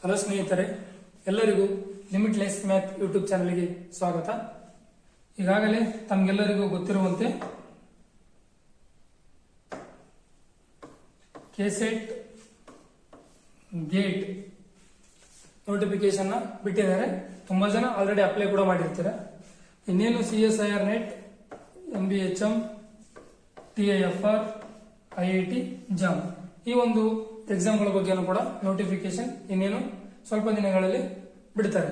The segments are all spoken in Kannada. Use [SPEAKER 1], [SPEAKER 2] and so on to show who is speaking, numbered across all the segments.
[SPEAKER 1] ಹಲೋ ಸ್ನೇಹಿತರೆ, ಎಲ್ಲರಿಗೂ ಲಿಮಿಟ್ಲೆಸ್ ಮ್ಯಾಥ್ ಯೂಟ್ಯೂಬ್ ಚಾನಲ್ಗೆ ಸ್ವಾಗತ. ಈಗಾಗಲೇ ತಮಗೆಲ್ಲರಿಗೂ ಗೊತ್ತಿರುವಂತೆ ಕೆಸೆಟ್ ಗೇಟ್ ನೋಟಿಫಿಕೇಶನ್ ಬಿಟ್ಟಿದ್ದಾರೆ. ತುಂಬಾ ಜನ ಆಲ್ರೆಡಿ ಅಪ್ಲೈ ಕೂಡ ಮಾಡಿರ್ತೀರ. ಇನ್ನೇನು CSIR net, MBHM, TIFR, IIT, JAM ಈ ಒಂದು ಎಕ್ಸಾಮ್ಗಳ ಬಗ್ಗೆನೂ ಕೂಡ ನೋಟಿಫಿಕೇಶನ್ ಇನ್ನೇನು ಸ್ವಲ್ಪ ದಿನಗಳಲ್ಲಿ ಬಿಡ್ತಾರೆ.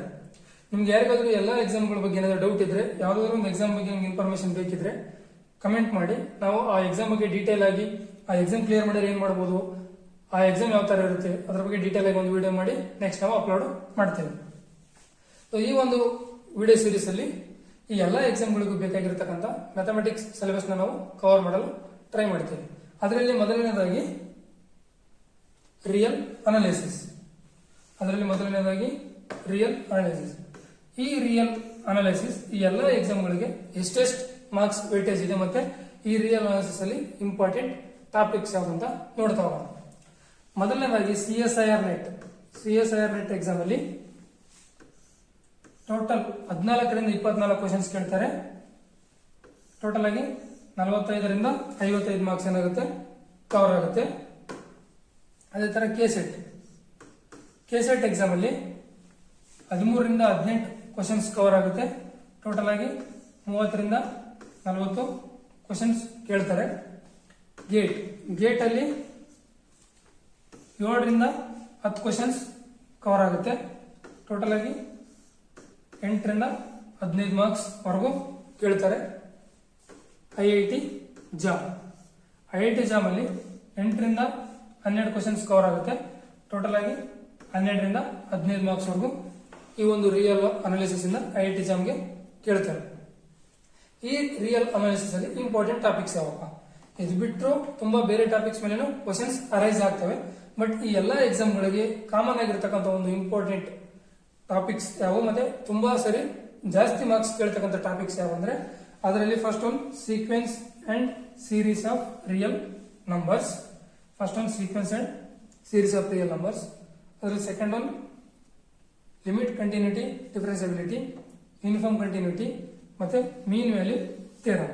[SPEAKER 1] ನಿಮ್ಗೆ ಯಾರಿಗಾದ್ರೂ ಎಲ್ಲ ಎಕ್ಸಾಮ್ಗಳ ಬಗ್ಗೆ ಏನಾದ್ರು ಡೌಟ್ ಇದ್ರೆ, ಯಾವ್ದಾದ್ರು ಒಂದು ಎಕ್ಸಾಮ್ ಬಗ್ಗೆ ನಿಮ್ಗೆ ಇನ್ಫಾರ್ಮೇಶನ್ ಬೇಕಿದ್ರೆ ಕಮೆಂಟ್ ಮಾಡಿ. ನಾವು ಆ ಎಕ್ಸಾಮ್ ಬಗ್ಗೆ ಡೀಟೇಲ್ ಆಗಿ, ಆ ಎಕ್ಸಾಮ್ ಕ್ಲಿಯರ್ ಮಾಡಿದ್ರೆ ಏನ್ ಮಾಡ್ಬೋದು, ಆ ಎಕ್ಸಾಮ್ ಯಾವ ತರ ಇರುತ್ತೆ ಅದ್ರ ಬಗ್ಗೆ ಡೀಟೇಲ್ ಆಗಿ ಒಂದು ವಿಡಿಯೋ ಮಾಡಿ ನೆಕ್ಸ್ಟ್ ನಾವು ಅಪ್ಲೋಡ್ ಮಾಡ್ತೇವೆ. ಸೊ ಈ ಒಂದು ವಿಡಿಯೋ ಸೀರೀಸ್ ಅಲ್ಲಿ ಈ ಎಲ್ಲಾ ಎಕ್ಸಾಮ್ಗಳಿಗೂ ಬೇಕಾಗಿರ್ತಕ್ಕಂಥ ಮ್ಯಾಥಮೆಟಿಕ್ಸ್ ಸಿಲೆಬಸ್ ನಾವು ಕವರ್ ಮಾಡಲು ಟ್ರೈ ಮಾಡ್ತೇವೆ. ಅದರಲ್ಲಿ ಮೊದಲನೇದಾಗಿ ರಿಯಲ್ ಅನಾಲಿಸಿಸ್. ಈ ರಿಯಲ್ ಅನಾಲಿಸಿಸ್ ಈ ಎಲ್ಲ ಎಕ್ಸಾಮ್ಗಳಿಗೆ ಎಷ್ಟೆಷ್ಟು ಮಾರ್ಕ್ಸ್ ವೇಟೇಜ್ ಇದೆ ಮತ್ತೆ ಈ ರಿಯಲ್ ಅನಾಲಿಸಿಸ್ ಅಲ್ಲಿ ಇಂಪಾರ್ಟೆಂಟ್ ಟಾಪಿಕ್ಸ್ ಯಾವ್ದಂತ ನೋಡ್ತಾ ಹೋಗೋಣ. ಮೊದಲನೇದಾಗಿ CSIR ನೆಟ್ ಎಕ್ಸಾಮ್ ಅಲ್ಲಿ ಟೋಟಲ್ 14ರಿಂದ 24 ಕ್ವಶನ್ಸ್ ಕೇಳ್ತಾರೆ. ಟೋಟಲ್ ಆಗಿ 45ರಿಂದ 55 ಮಾರ್ಕ್ಸ್ ಏನಾಗುತ್ತೆ ಕವರ್ ಆಗುತ್ತೆ. ಅದೇ ತರ ಕೆಸೆಟ್ ಎಕ್ಸಾಮ್ ಅಲ್ಲಿ 13ರಿಂದ 18 ಕ್ವಶನ್ಸ್ ಕವರ್ ಆಗುತ್ತೆ. ಟೋಟಲ್ ಆಗಿ 30ರಿಂದ 40 ಕ್ವಶನ್ಸ್ ಕೇಳ್ತಾರೆ. ಗೇಟ್ ಅಲ್ಲಿ 7ರಿಂದ 10 ಕ್ವಶನ್ಸ್ ಕವರ್ ಆಗುತ್ತೆ. ಟೋಟಲ್ ಆಗಿ 8ರಿಂದ 15 ಮಾರ್ಕ್ಸ್ ವರೆಗೂ ಕೇಳ್ತಾರೆ. IIT ಜಾಮ್ ಅಲ್ಲಿ 8ರಿಂದ 12 ಕ್ವಶನ್ಸ್ ಕವರ್ ಆಗುತ್ತೆ. ಟೋಟಲ್ ಆಗಿ 12ರಿಂದ 15 ಮಾರ್ಕ್ಸ್ ವರೆಗೂ ಈ ಒಂದು ರಿಯಲ್ ಅನಾಲಿಸಿಸ್ ಇಂದ IIT ಜಾಮ್ಗೆ ಕೇಳ್ತಾರೆ. ಈ ರಿಯಲ್ ಅನಾಲಿಸಿಸ್ ಅಲ್ಲಿ ಇಂಪಾರ್ಟೆಂಟ್ ಟಾಪಿಕ್ಸ್ ಯಾವಪ್ಪ, ಇದು ಬಿಟ್ಟರು ತುಂಬಾ ಬೇರೆ ಟಾಪಿಕ್ಸ್ ಮೇಲೆ ಕ್ವಶನ್ಸ್ ಅರೈಸ್ ಆಗ್ತವೆ. ಬಟ್ ಈ ಎಲ್ಲಾ ಎಕ್ಸಾಮ್ ಗಳಿಗೆ ಕಾಮನ್ ಆಗಿರ್ತಕ್ಕಂಥ ಒಂದು ಇಂಪಾರ್ಟೆಂಟ್ ಟಾಪಿಕ್ಸ್ ಯಾವ ಮತ್ತೆ ತುಂಬಾ ಸರಿ ಜಾಸ್ತಿ ಮಾರ್ಕ್ಸ್ ಕೇಳ್ತಕ್ಕಂಥ ಟಾಪಿಕ್ಸ್ ಯಾವ ಅಂದ್ರೆ, ಅದರಲ್ಲಿ first one sequence and series of real numbers. ಅದರಲ್ಲಿ second one limit continuity, differentiability, uniform continuity ಮತ್ತೆ ಮೀನ್ ವ್ಯಾಲ್ಯೂ ಥಿಯರಮ್.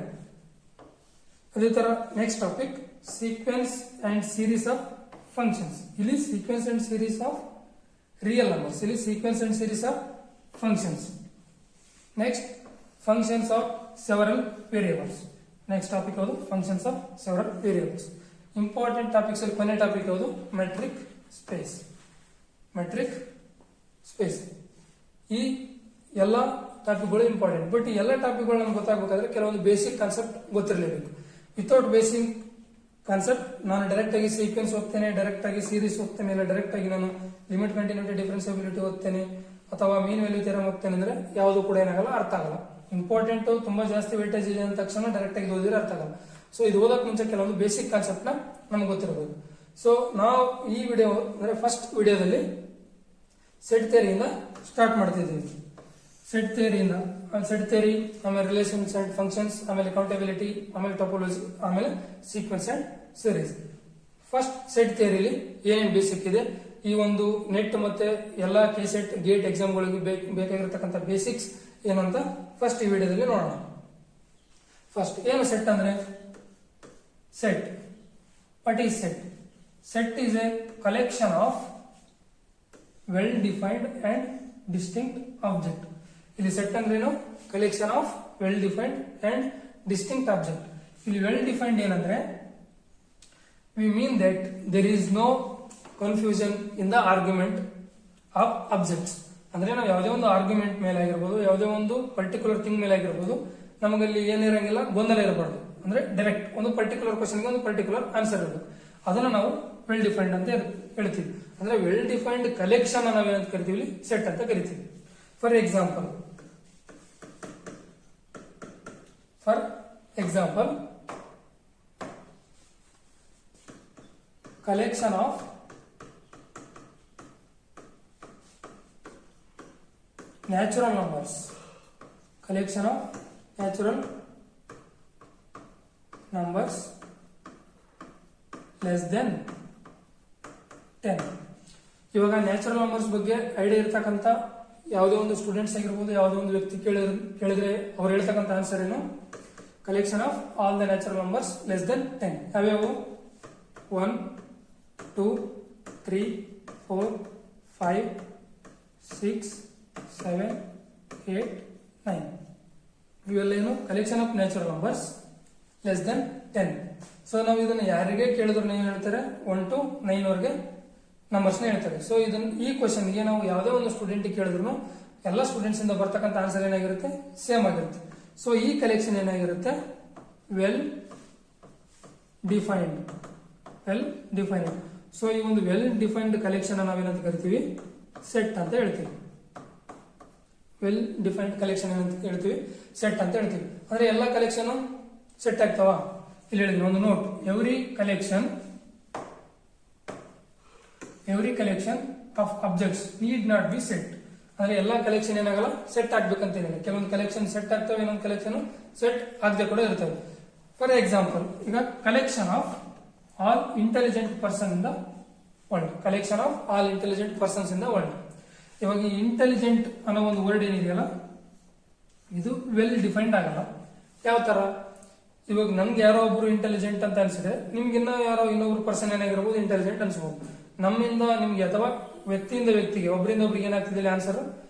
[SPEAKER 1] ಅದೇ ತರ next topic sequence and series of functions. ಇಲ್ಲಿ sequence and series of real numbers, ಇಲ್ಲಿ sequence and series of functions. Next functions of several variables. Next topic ಯಾವುದು, functions of several variables. Important topics ಅಲ್ಲಿ ಕೊನೆ ಟಾಪಿಕ್ ಯಾವುದು, ಮೆಟ್ರಿಕ್ ಸ್ಪೇಸ್. ಈ ಎಲ್ಲ ಟಾಪಿಕ್ಗಳು ಇಂಪಾರ್ಟೆಂಟ್. ಬಟ್ ಈ ಎಲ್ಲ ಟಾಪಿಕ್ಗಳು ನಮ್ಗೆ ಗೊತ್ತಾಗಬೇಕಾದ್ರೆ ಕೆಲವೊಂದು ಬೇಸಿಕ್ ಕಾನ್ಸೆಪ್ಟ್ ಗೊತ್ತಿರಲೇಬೇಕು. ವಿತೌಟ್ ಬೇಸಿಕ್ ಕಾನ್ಸೆಪ್ಟ್ ನಾನು ಡೈರೆಕ್ಟ್ ಆಗಿ ಸೀಕ್ವೆನ್ಸ್ ಓದ್ತೇನೆ, ಡೈರೆಕ್ಟ್ ಆಗಿ ಸೀರೀಸ್ ಓದ್ತೇನೆ, ಇಲ್ಲ ಡೈರೆಕ್ಟ್ ಆಗಿ ನಾನು ಲಿಮಿಟ್ ಕಂಟಿನ್ಯೂಟಿ, ಡಿಫರೆನ್ಸಿಬಿಲಿಟಿ ಓದ್ತೇನೆ ಅಥವಾ ಮೀನ್ ವ್ಯಾಲ್ಯೂ ಥಿಯರಮ್ ಓದ್ತೇನೆ ಅಂದ್ರೆ ಯಾವುದು ಕೂಡ ಏನಾಗಲ್ಲ, ಅರ್ಥ ಆಗಲ್ಲ. ಇಂಪಾರ್ಟೆಂಟ್ ತುಂಬಾ ಜಾಸ್ತಿ ವೇಟೇಜ್ ಇದೆ ಅಂದ ತಕ್ಷಣ ಡೈರೆಕ್ಟ್ ಆಗಿ ಓದಿದ್ರೆ ಅರ್ಥ ಆಗಲ್ಲ. ಸೊ ಇದು ಓದಕ್ ಮುಂಚೆ ಕೆಲವೊಂದು ಬೇಸಿಕ್ ಕಾನ್ಸೆಪ್ಟ್ ನ ನಮ್ಗೆ ಗೊತ್ತಿರಬೇಕು. ಸೊ ನಾವು ಈ ವಿಡಿಯೋ ಅಂದ್ರೆ ಫಸ್ಟ್ ವಿಡಿಯೋದಲ್ಲಿ ಸೆಟ್ ಥಿಯರಿಯಿಂದ ಸ್ಟಾರ್ಟ್ ಮಾಡ್ತಿದ್ದೀವಿ. ಸೆಟ್ ಥಿಯರಿ, ಆಮೇಲೆ ರಿಲೇಷನ್ಸ್ ಅಂಡ್ ಫಂಕ್ಷನ್ಸ್, ಆಮೇಲೆ ಕೌಂಟಬಿಲಿಟಿ, ಆಮೇಲೆ ಟೋಪೋಲಜಿ, ಆಮೇಲೆ sequence and series. First set ಥಿಯರಿಲಿ ಏನೇನು ಬೇಸಿಕ್ ಇದೆ, ಈ ಒಂದು ನೆಟ್ ಮತ್ತೆ ಎಲ್ಲಾ ಕೆಸೆಟ್ ಗೇಟ್ ಎಕ್ಸಾಮ್ಗಳಿಗೆ ಬೇಕಾಗಿರತಕ್ಕಂಥ ಬೇಸಿಕ್ಸ್ ಏನಂತ ಫಸ್ಟ್ ಈ ವಿಡಿಯೋದಲ್ಲಿ ನೋಡೋಣ. ಫಸ್ಟ್ ಏನು ಸೆಟ್ ಅಂದ್ರೆ, what is set? Set is a collection of well-defined and distinct object. ಇಲ್ಲಿ ಸೆಟ್ ಅಂದ್ರೆ ಏನು, collection of well defined and distinct object. ಇಲ್ಲಿ ವೆಲ್ ಡಿಫೈನ್ಡ್ ಏನಂದ್ರೆ, we mean that there is no confusion in the argument of objects. ಅಂದ್ರೆ ನಾವು ಯಾವುದೇ ಒಂದು ಆರ್ಗ್ಯುಮೆಂಟ್ ಮೇಲೆ ಆಗಿರ್ಬೋದು, ಯಾವುದೇ ಒಂದು ಪರ್ಟಿಕ್ಯುಲರ್ ಥಿಂಗ್ ಮೇಲೆ ಆಗಿರ್ಬೋದು, ನಮಗಲ್ಲಿ ಏನಿರಂಗಿಲ್ಲ, ಗೊಂದಲ ಇರಬಾರ್ದು. ಅಂದ್ರೆ ಡೈರೆಕ್ಟ್ ಒಂದು ಪರ್ಟಿಕ್ಯುಲರ್ ಕ್ವಶನ್ಗೆ ಒಂದು ಪರ್ಟಿಕ್ಯುಲರ್ ಆನ್ಸರ್ ಇರಬೇಕು. ಅದನ್ನ ನಾವು ವೆಲ್ ಡಿಫೈನ್ಡ್ ಅಂತ ಹೇಳ್ತೀವಿ. ಅಂದ್ರೆ ವೆಲ್ ಡಿಫೈನ್ಡ್ ಕಲೆಕ್ಷನ್ ನಾವೇನಂತ ಕರಿತೀವಿ, ಸೆಟ್ ಅಂತ ಕರಿತೀವಿ. For example collection of natural numbers less than 10. ಇವಾಗ ನ್ಯಾಚುರಲ್ ನಂಬರ್ಸ್ ಬಗ್ಗೆ ಐಡಿಯಾ ಇರ್ತಕ್ಕಂಥ ಯಾವುದೇ ಒಂದು ಸ್ಟೂಡೆಂಟ್ಸ್ ಆಗಿರ್ಬೋದು, ಯಾವುದೋ ಒಂದು ವ್ಯಕ್ತಿ ಕೇಳಿದ್ರೆ ಅವ್ರು ಹೇಳ್ತಕ್ಕಂಥ ಆನ್ಸರ್ ಏನು, collection of all the natural numbers less than 10. ಯಾವ್ಯಾವು? 1, 2, 3, 4, 5, 6, 7, 8, 9. ಇವೆಲ್ಲ ಏನು? Collection of natural numbers less than 10. So ನಾವು ಇದನ್ನ ಯಾರಿಗೆ ಕೇಳಿದ್ರು ನೀವು ಹೇಳ್ತಾರೆ 1 to 9 ವರೆಗೆ ನಂಬರ್ಸ್ ಹೇಳ್ತಾರೆ. ಸೊ ಇದನ್ನ ಈ ಕ್ವಶನ್ಗೆ ನಾವು ಯಾವುದೇ ಒಂದು ಸ್ಟೂಡೆಂಟ್ ಕೇಳಿದ್ರು ಎಲ್ಲ ಸ್ಟೂಡೆಂಟ್ಸ್ ಇಂದ ಬರ್ತಕ್ಕಂಥ ಆನ್ಸರ್ ಏನಾಗಿರುತ್ತೆ? ಸೇಮ್ ಆಗಿರುತ್ತೆ. ಸೊ ಈ ಕಲೆಕ್ಷನ್ ಏನಾಗಿರುತ್ತೆ? Well defined. ಸೊ ಈ ಒಂದು ವೆಲ್ ಡಿಫೈನ್ಡ್ ಕಲೆಕ್ಷನ್ ನಾವೇನಂತ ಕರಿತೀವಿ? ಸೆಟ್ ಅಂತ ಹೇಳ್ತೀವಿ. ವೆಲ್ ಡಿಫೈನ್ಡ್ ಕಲೆಕ್ಷನ್ ಏನಂತ ಹೇಳ್ತೀವಿ? ಸೆಟ್ ಅಂತ ಹೇಳ್ತೀವಿ. ಅಂದ್ರೆ ಎಲ್ಲ ಕಲೆಕ್ಷನ್ ಸೆಟ್ ಆಗ್ತಾವ? ಇಲ್ಲಿ ಹೇಳಿದ್ವಿ ಒಂದು note, every collection of objects need not be set. ಅಂದ್ರೆ ಎಲ್ಲಾ ಕಲೆಕ್ಷನ್ ಏನಾಗಲ್ಲ, ಸೆಟ್ ಆಗ್ಬೇಕಂತ ಏನಿಲ್ಲ. ಕೆಲವೊಂದು ಕಲೆಕ್ಷನ್ ಸೆಟ್ ಆಗ್ತವೆ, ಇನ್ನೊಂದು ಕಲೆಕ್ಷನ್ ಸೆಟ್ ಆಗದೆ ಕೂಡ ಇರ್ತವೆ. ಫಾರ್ ಎಕ್ಸಾಂಪಲ್, ಈಗ collection of all intelligent person in the world. Collection of all intelligent persons in the world. ಇವಾಗ ಈ ಇಂಟೆಲಿಜೆಂಟ್ ಅನ್ನೋ ಒಂದು ವರ್ಡ್ ಏನಿದೆಯಲ್ಲ, ಇದು ವೆಲ್ ಡಿಫೈನ್ಡ್ ಆಗಲ್ಲ. ಯಾವ ತರ? ಇವಾಗ ನನ್ಗೆ ಯಾರೋ ಒಬ್ರು ಇಂಟೆಲಿಜೆಂಟ್ ಅಂತ ಅನ್ಸಿದ್ರೆ, ನಿಮ್ಗಿನ್ನ ಯಾರೋ ಇನ್ನೊಬ್ರು ಪರ್ಸನ್ ಏನಾಗಿರ್ಬೋದು ಇಂಟೆಲಿಜೆಂಟ್ ಅನ್ಸ್ಬೋದು. ನಮ್ಮಿಂದ ನಿಮ್ಗೆ ಅಥವಾ ವ್ಯಕ್ತಿಯಿಂದ ವ್ಯಕ್ತಿಗೆ, ಒಬ್ಬರಿಂದ ಒಬ್ರಿಗೆ ಏನಾಗ್ತಿದೆ, ಆನ್ಸರ್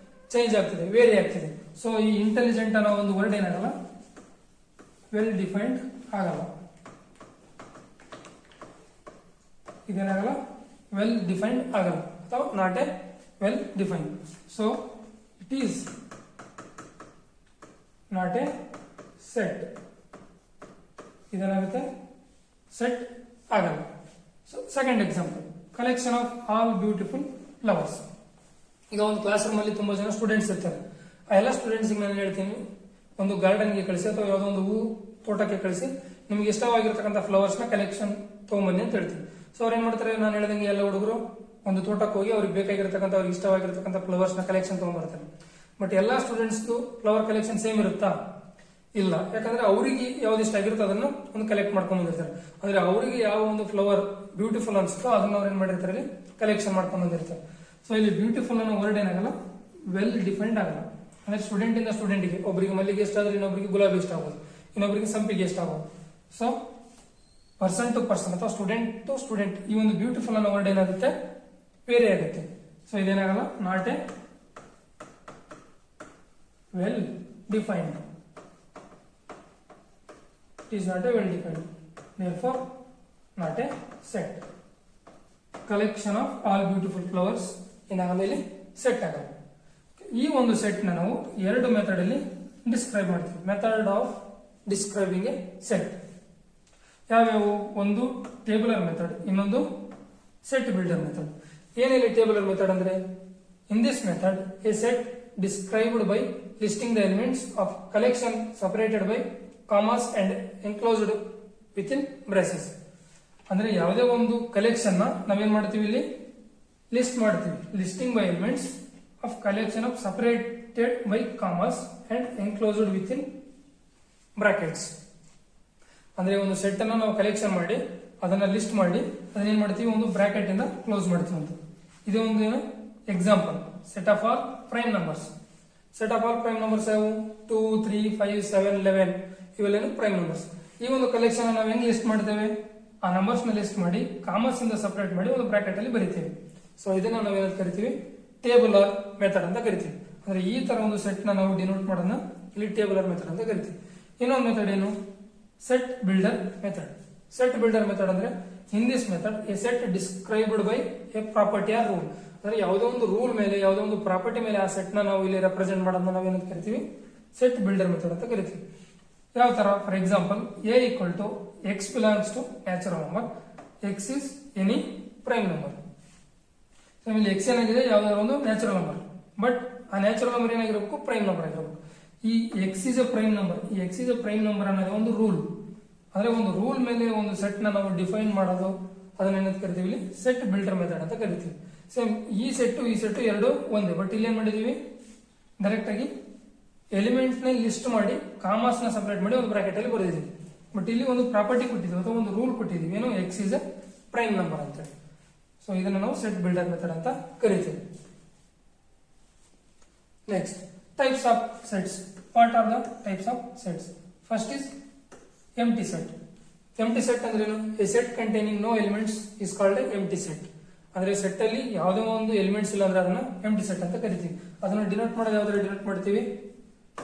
[SPEAKER 1] ಚೇಂಜ್ ಆಗ್ತಿದೆ, ವೇರಿ ಆಗ್ತಿದೆ. ಸೊ ಈ ಇಂಟೆಲಿಜೆಂಟ್ ಅನ್ನೋ ಒಂದು ವರ್ಡ್ ಏನಾಗಲ್ಲ, ವೆಲ್ ಡಿಫೈನ್ಡ್ ಆಗಲ್ಲ. ಇದೇನಾಗಲ್ಲ, ವೆಲ್ ಡಿಫೈನ್ಡ್ ಆಗಲ್ಲ, ಅಥವಾ not a well defined. So it is not a set. ಇದೇನಾಗುತ್ತೆ? ಸೆಟ್ ಆಗಲ್ಲ. So second example, collection of all beautiful flowers. ಈಗ ಒಂದು ಕ್ಲಾಸ್ ರೂಮ್ ಅಲ್ಲಿ ತುಂಬಾ ಜನ ಸ್ಟೂಡೆಂಟ್ಸ್ ಇರ್ತಾರೆ. ಆ ಎಲ್ಲ ಸ್ಟೂಡೆಂಟ್ಸ್ ನಾನು ಹೇಳ್ತೀನಿ, ಒಂದು ಗಾರ್ಡನ್ಗೆ ಕಳಿಸಿ ಅಥವಾ ಯಾವುದೋ ಒಂದು ಹೂ ತೋಟಕ್ಕೆ ಕಳಿಸಿ, ನಿಮ್ಗೆ ಇಷ್ಟವಾಗಿರ್ತಕ್ಕಂಥ ಫ್ಲವರ್ಸ್ ನ ಕಲೆಕ್ಷನ್ ತಗೊಂಬನ್ನಿ ಅಂತ ಹೇಳ್ತೀನಿ. ಸೊ ಅವ್ರು ಏನ್ ಮಾಡ್ತಾರೆ, ನಾನು ಹೇಳ್ದಂಗೆ ಎಲ್ಲ ಹುಡುಗರು ಒಂದು ತೋಟಕ್ಕೆ ಹೋಗಿ ಅವ್ರಿಗೆ ಬೇಕಾಗಿರ್ತಕ್ಕಂಥ, ಅವ್ರಿಗೆ ಇಷ್ಟವಾಗಿರ್ತಕ್ಕಂಥ ಫ್ಲವರ್ಸ್ ನ ಕಲೆಕ್ಷನ್ ತಗೊಂಡ್ಬರ್ತಾರೆ. ಬಟ್ ಎಲ್ಲಾ ಸ್ಟೂಡೆಂಟ್ಸ್ ಫ್ಲವರ್ ಕಲೆಕ್ಷನ್ ಸೇಮ್ ಇರುತ್ತಾ? ಇಲ್ಲ. ಯಾಕಂದ್ರೆ ಅವರಿಗೆ ಯಾವ್ದು ಇಷ್ಟ ಆಗಿರುತ್ತೋ ಅದನ್ನ ಒಂದು ಕಲೆಕ್ಟ್ ಮಾಡ್ಕೊಂಡ್ ಬಂದಿರ್ತಾರೆ. ಅಂದ್ರೆ ಅವರಿಗೆ ಯಾವ ಒಂದು ಫ್ಲವರ್ ಬ್ಯೂಟಿಫುಲ್ ಅನ್ಸುತ್ತೋ ಅದನ್ನ ಅವ್ರು ಏನ್ ಮಾಡಿರ್ತಾರೆ, ಕಲೆಕ್ಷನ್ ಮಾಡ್ಕೊಂಡ್ ಬಂದಿರ್ತಾರೆ. ಸೊ ಇಲ್ಲಿ ಬ್ಯೂಟಿಫುಲ್ ಅನ್ನೋ ವರ್ಡ್ ಏನಾಗಲ್ಲ, ವೆಲ್ ಡಿಫೈನ್ಡ್ ಆಗಲ್ಲ. ಅಂದ್ರೆ ಸ್ಟೂಡೆಂಟ್ ಇಂದ ಸ್ಟೂಡೆಂಟ್ಗೆ, ಒಬ್ಬರಿಗೆ ಮಲ್ಲಿಗೆ ಇಷ್ಟ ಆದ್ರೆ ಇನ್ನೊಬ್ಬರಿಗೆ ಗುಲಾಬಿ ಇಷ್ಟ ಆಗೋದು, ಇನ್ನೊಬ್ಬರಿಗೆ ಸಂಪಿಗೆ ಇಷ್ಟ ಆಗೋದು. ಸೊ ಪರ್ಸನ್ ಟು ಪರ್ಸನ್ ಅಥವಾ ಸ್ಟೂಡೆಂಟ್ ಟು ಸ್ಟೂಡೆಂಟ್, ಈ ಒಂದು ಬ್ಯೂಟಿಫುಲ್ ಅನ್ನೋ ವರ್ಡ್ ಏನಾಗುತ್ತೆ, ಬೇರೆ ಆಗುತ್ತೆ. ಸೊ ಇದೇನಾಗಲ್ಲ, not a well defined. It is not a well defined, therefore not a set. Collection of all beautiful flowers ಏನಾಗಲ್ಲ, ಇಲ್ಲಿ ಸೆಟ್ ಆಗಲ್ಲ. ಈ ಒಂದು ಸೆಟ್ ನಾವು ಎರಡು ಮೆಥಡ್ ಅಲ್ಲಿ ಡಿಸ್ಕ್ರೈಬ್ ಮಾಡ್ತೀವಿ. Method of describing A set ಯಾವ್ಯಾವು? ಒಂದು ಟೇಬುಲರ್ ಮೆಥಡ್, ಇನ್ನೊಂದು ಸೆಟ್ ಬಿಲ್ಡರ್ ಮೆಥಡ್. ಏನಿಲ್ಲ ಟೇಬುಲರ್ ಮೆಥಡ್ ಅಂದ್ರೆ, in this method a set described by listing the elements of collection separated by commerce and enclosed with in braces. ಅಂದ್ರೆ ಯಾವುದೇ ಒಂದು ಕಲೆಕ್ಷನ್ ನಾವೇನ್ ಮಾಡ್ತೀವಿ, ಇಲ್ಲಿ ಲಿಸ್ಟ್ ಮಾಡ್ತೀವಿ. Listing by elements of collection of separated by commerce and enclosed with in brackets. ಅಂದ್ರೆ ಒಂದು ಸೆಟ್ ಅನ್ನ ನಾವು ಕಲೆಕ್ಷನ್ ಮಾಡಿ ಅದನ್ನ ಲಿಸ್ಟ್ ಮಾಡಿ ಅದನ್ನ ಏನ್ ಮಾಡ್ತೀವಿ, ಒಂದು ಬ್ರಾಕೆಟ್ ಇಂದ ಕ್ಲೋಸ್ ಮಾಡ್ತೀವಿ ಅಂತ. ಇದೇ ಒಂದು ಏನು example. Set of all prime numbers. Set of all prime numbers ಯಾವು? 2, 3, 5, 7, 11 ಇವೆಲ್ಲ ಪ್ರೈಮ್ ನಂಬರ್ಸ್. ಈ ಒಂದು ಕಲೆಕ್ಷನ್ ನಾವು ಹೆಂಗ್ ಲಿಸ್ಟ್ ಮಾಡ್ತೇವೆ, ಆ ನಂಬರ್ಸ್ ನ ಲಿಸ್ಟ್ ಮಾಡಿ ಕಾಮರ್ಸ್ ಇಂದ ಸಪರೇಟ್ ಮಾಡಿ ಒಂದು ಬ್ರಾಕೆಟ್ ಅಲ್ಲಿ ಬರಿತೇವೆ. ಸೊ ಇದನ್ನ ನಾವೇನಂತ ಕರಿತೀವಿ, ಟೇಬುಲರ್ ಮೆಥಡ್ ಅಂತ ಕರಿತೀವಿ. ಅಂದ್ರೆ ಈ ತರ ಒಂದು ಸೆಟ್ ನ ನಾವು ಡಿನೋಟ್ ಮಾಡೋಣ ಇಲ್ಲಿ ಟೇಬುಲರ್ ಮೆಥಡ್ ಅಂತ ಕರಿತೀವಿ. ಇನ್ನೊಂದು ಮೆಥಡ್ ಏನು, set builder method. Set builder method ಅಂದ್ರೆ, in this method a set described by a property or rule. ಅಂದ್ರೆ ಯಾವುದೋ ಒಂದು ರೂಲ್ ಮೇಲೆ, ಯಾವುದೋ ಒಂದು ಪ್ರಾಪರ್ಟಿ ಮೇಲೆ ಆ ಸೆಟ್ ನ ನಾವು ಇಲ್ಲಿ ರೆಪ್ರೆಸೆಂಟ್ ಮಾಡೋದನ್ನ ನಾವೇನಂತ ಕರಿತೀವಿ, ಸೆಟ್ ಬಿಲ್ಡರ್ ಮೆಥಡ್ ಅಂತ ಕರಿತೀವಿ. ಯಾವ ತರ? For example, A equal to x belongs to natural number, x is any prime number. ಇಲ್ಲಿ ಎಕ್ಸ್ ಏನಾಗಿದೆ, ಯಾವ್ದಾದ್ರು ಒಂದು ನ್ಯಾಚುರಲ್ ನಂಬರ್, ಬಟ್ ಆ ನ್ಯಾಚುರಲ್ ನಂಬರ್ ಏನಾಗಿರಬೇಕು, ಪ್ರೈಮ್ ನಂಬರ್ ಆಗಿರಬೇಕು. ಈ x is a prime number, ಈ x is a prime number ಅನ್ನೋದು ಒಂದು ರೂಲ್. ಅಂದ್ರೆ ಒಂದು ರೂಲ್ ಮೇಲೆ ಒಂದು ಸೆಟ್ ನ ನಾವು ಡಿಫೈನ್ ಮಾಡೋದು, ಅದನ್ನ ಏನಂತ ಕರಿತೀವಿ, ಇಲ್ಲಿ ಸೆಟ್ ಬಿಲ್ಡರ್ ಮೆಥಡ್ ಅಂತ ಕರಿತೀವಿ. ಸೇಮ್ ಈ ಸೆಟ್ ಎರಡು ಒಂದೇ, ಬಟ್ ಇಲ್ಲಿ ಏನ್ ಮಾಡಿದೀವಿ, ಡೈರೆಕ್ಟ್ ಆಗಿ ಎಲಿಮೆಂಟ್ಸ್ ನ ಲಿಸ್ಟ್ ಮಾಡಿ ಕಾಮರ್ಸ್ ನ ಸಪರೇಟ್ ಮಾಡಿ ಒಂದು ಬ್ರಾಕೆಟ್ ಅಲ್ಲಿ ಬರೆದಿದ್ದೀವಿ. ಬಟ್ ಇಲ್ಲಿ ಒಂದು ಪ್ರಾಪರ್ಟಿ ಕೊಟ್ಟಿದ್ದೀವಿ ಅಥವಾ ಒಂದು ರೂಲ್ ಕೊಟ್ಟಿದ್ದೀವಿ, ಏನು, x is a prime number ಅಂತ. ಸೊ ಇದನ್ನು ನಾವು ಸೆಟ್ ಬಿಲ್ಡರ್ ಮೆಥಡ್ ಅಂತ ಕರಿತೀವಿ. Next types of sets. What are the types of sets? First is empty set. Empty set ಅಂದ್ರೇನು? A set containing no elements is called empty set. ಅಂದ್ರೆ ಸೆಟ್ ಅಲ್ಲಿ ಯಾವುದೇ ಒಂದು ಎಲಿಮೆಂಟ್ಸ್ ಇಲ್ಲ ಅಂದ್ರೆ ಅದನ್ನ ಎಂಪ್ಟಿ ಸೆಟ್ ಅಂತ ಕರಿತೀವಿ. ಅದನ್ನ ಡಿನೋಟ್ ಮಾಡೋದು ಯಾವ್ದಾದ್ರು ಡಿನೋಟ್ ಮಾಡ್ತೀವಿ.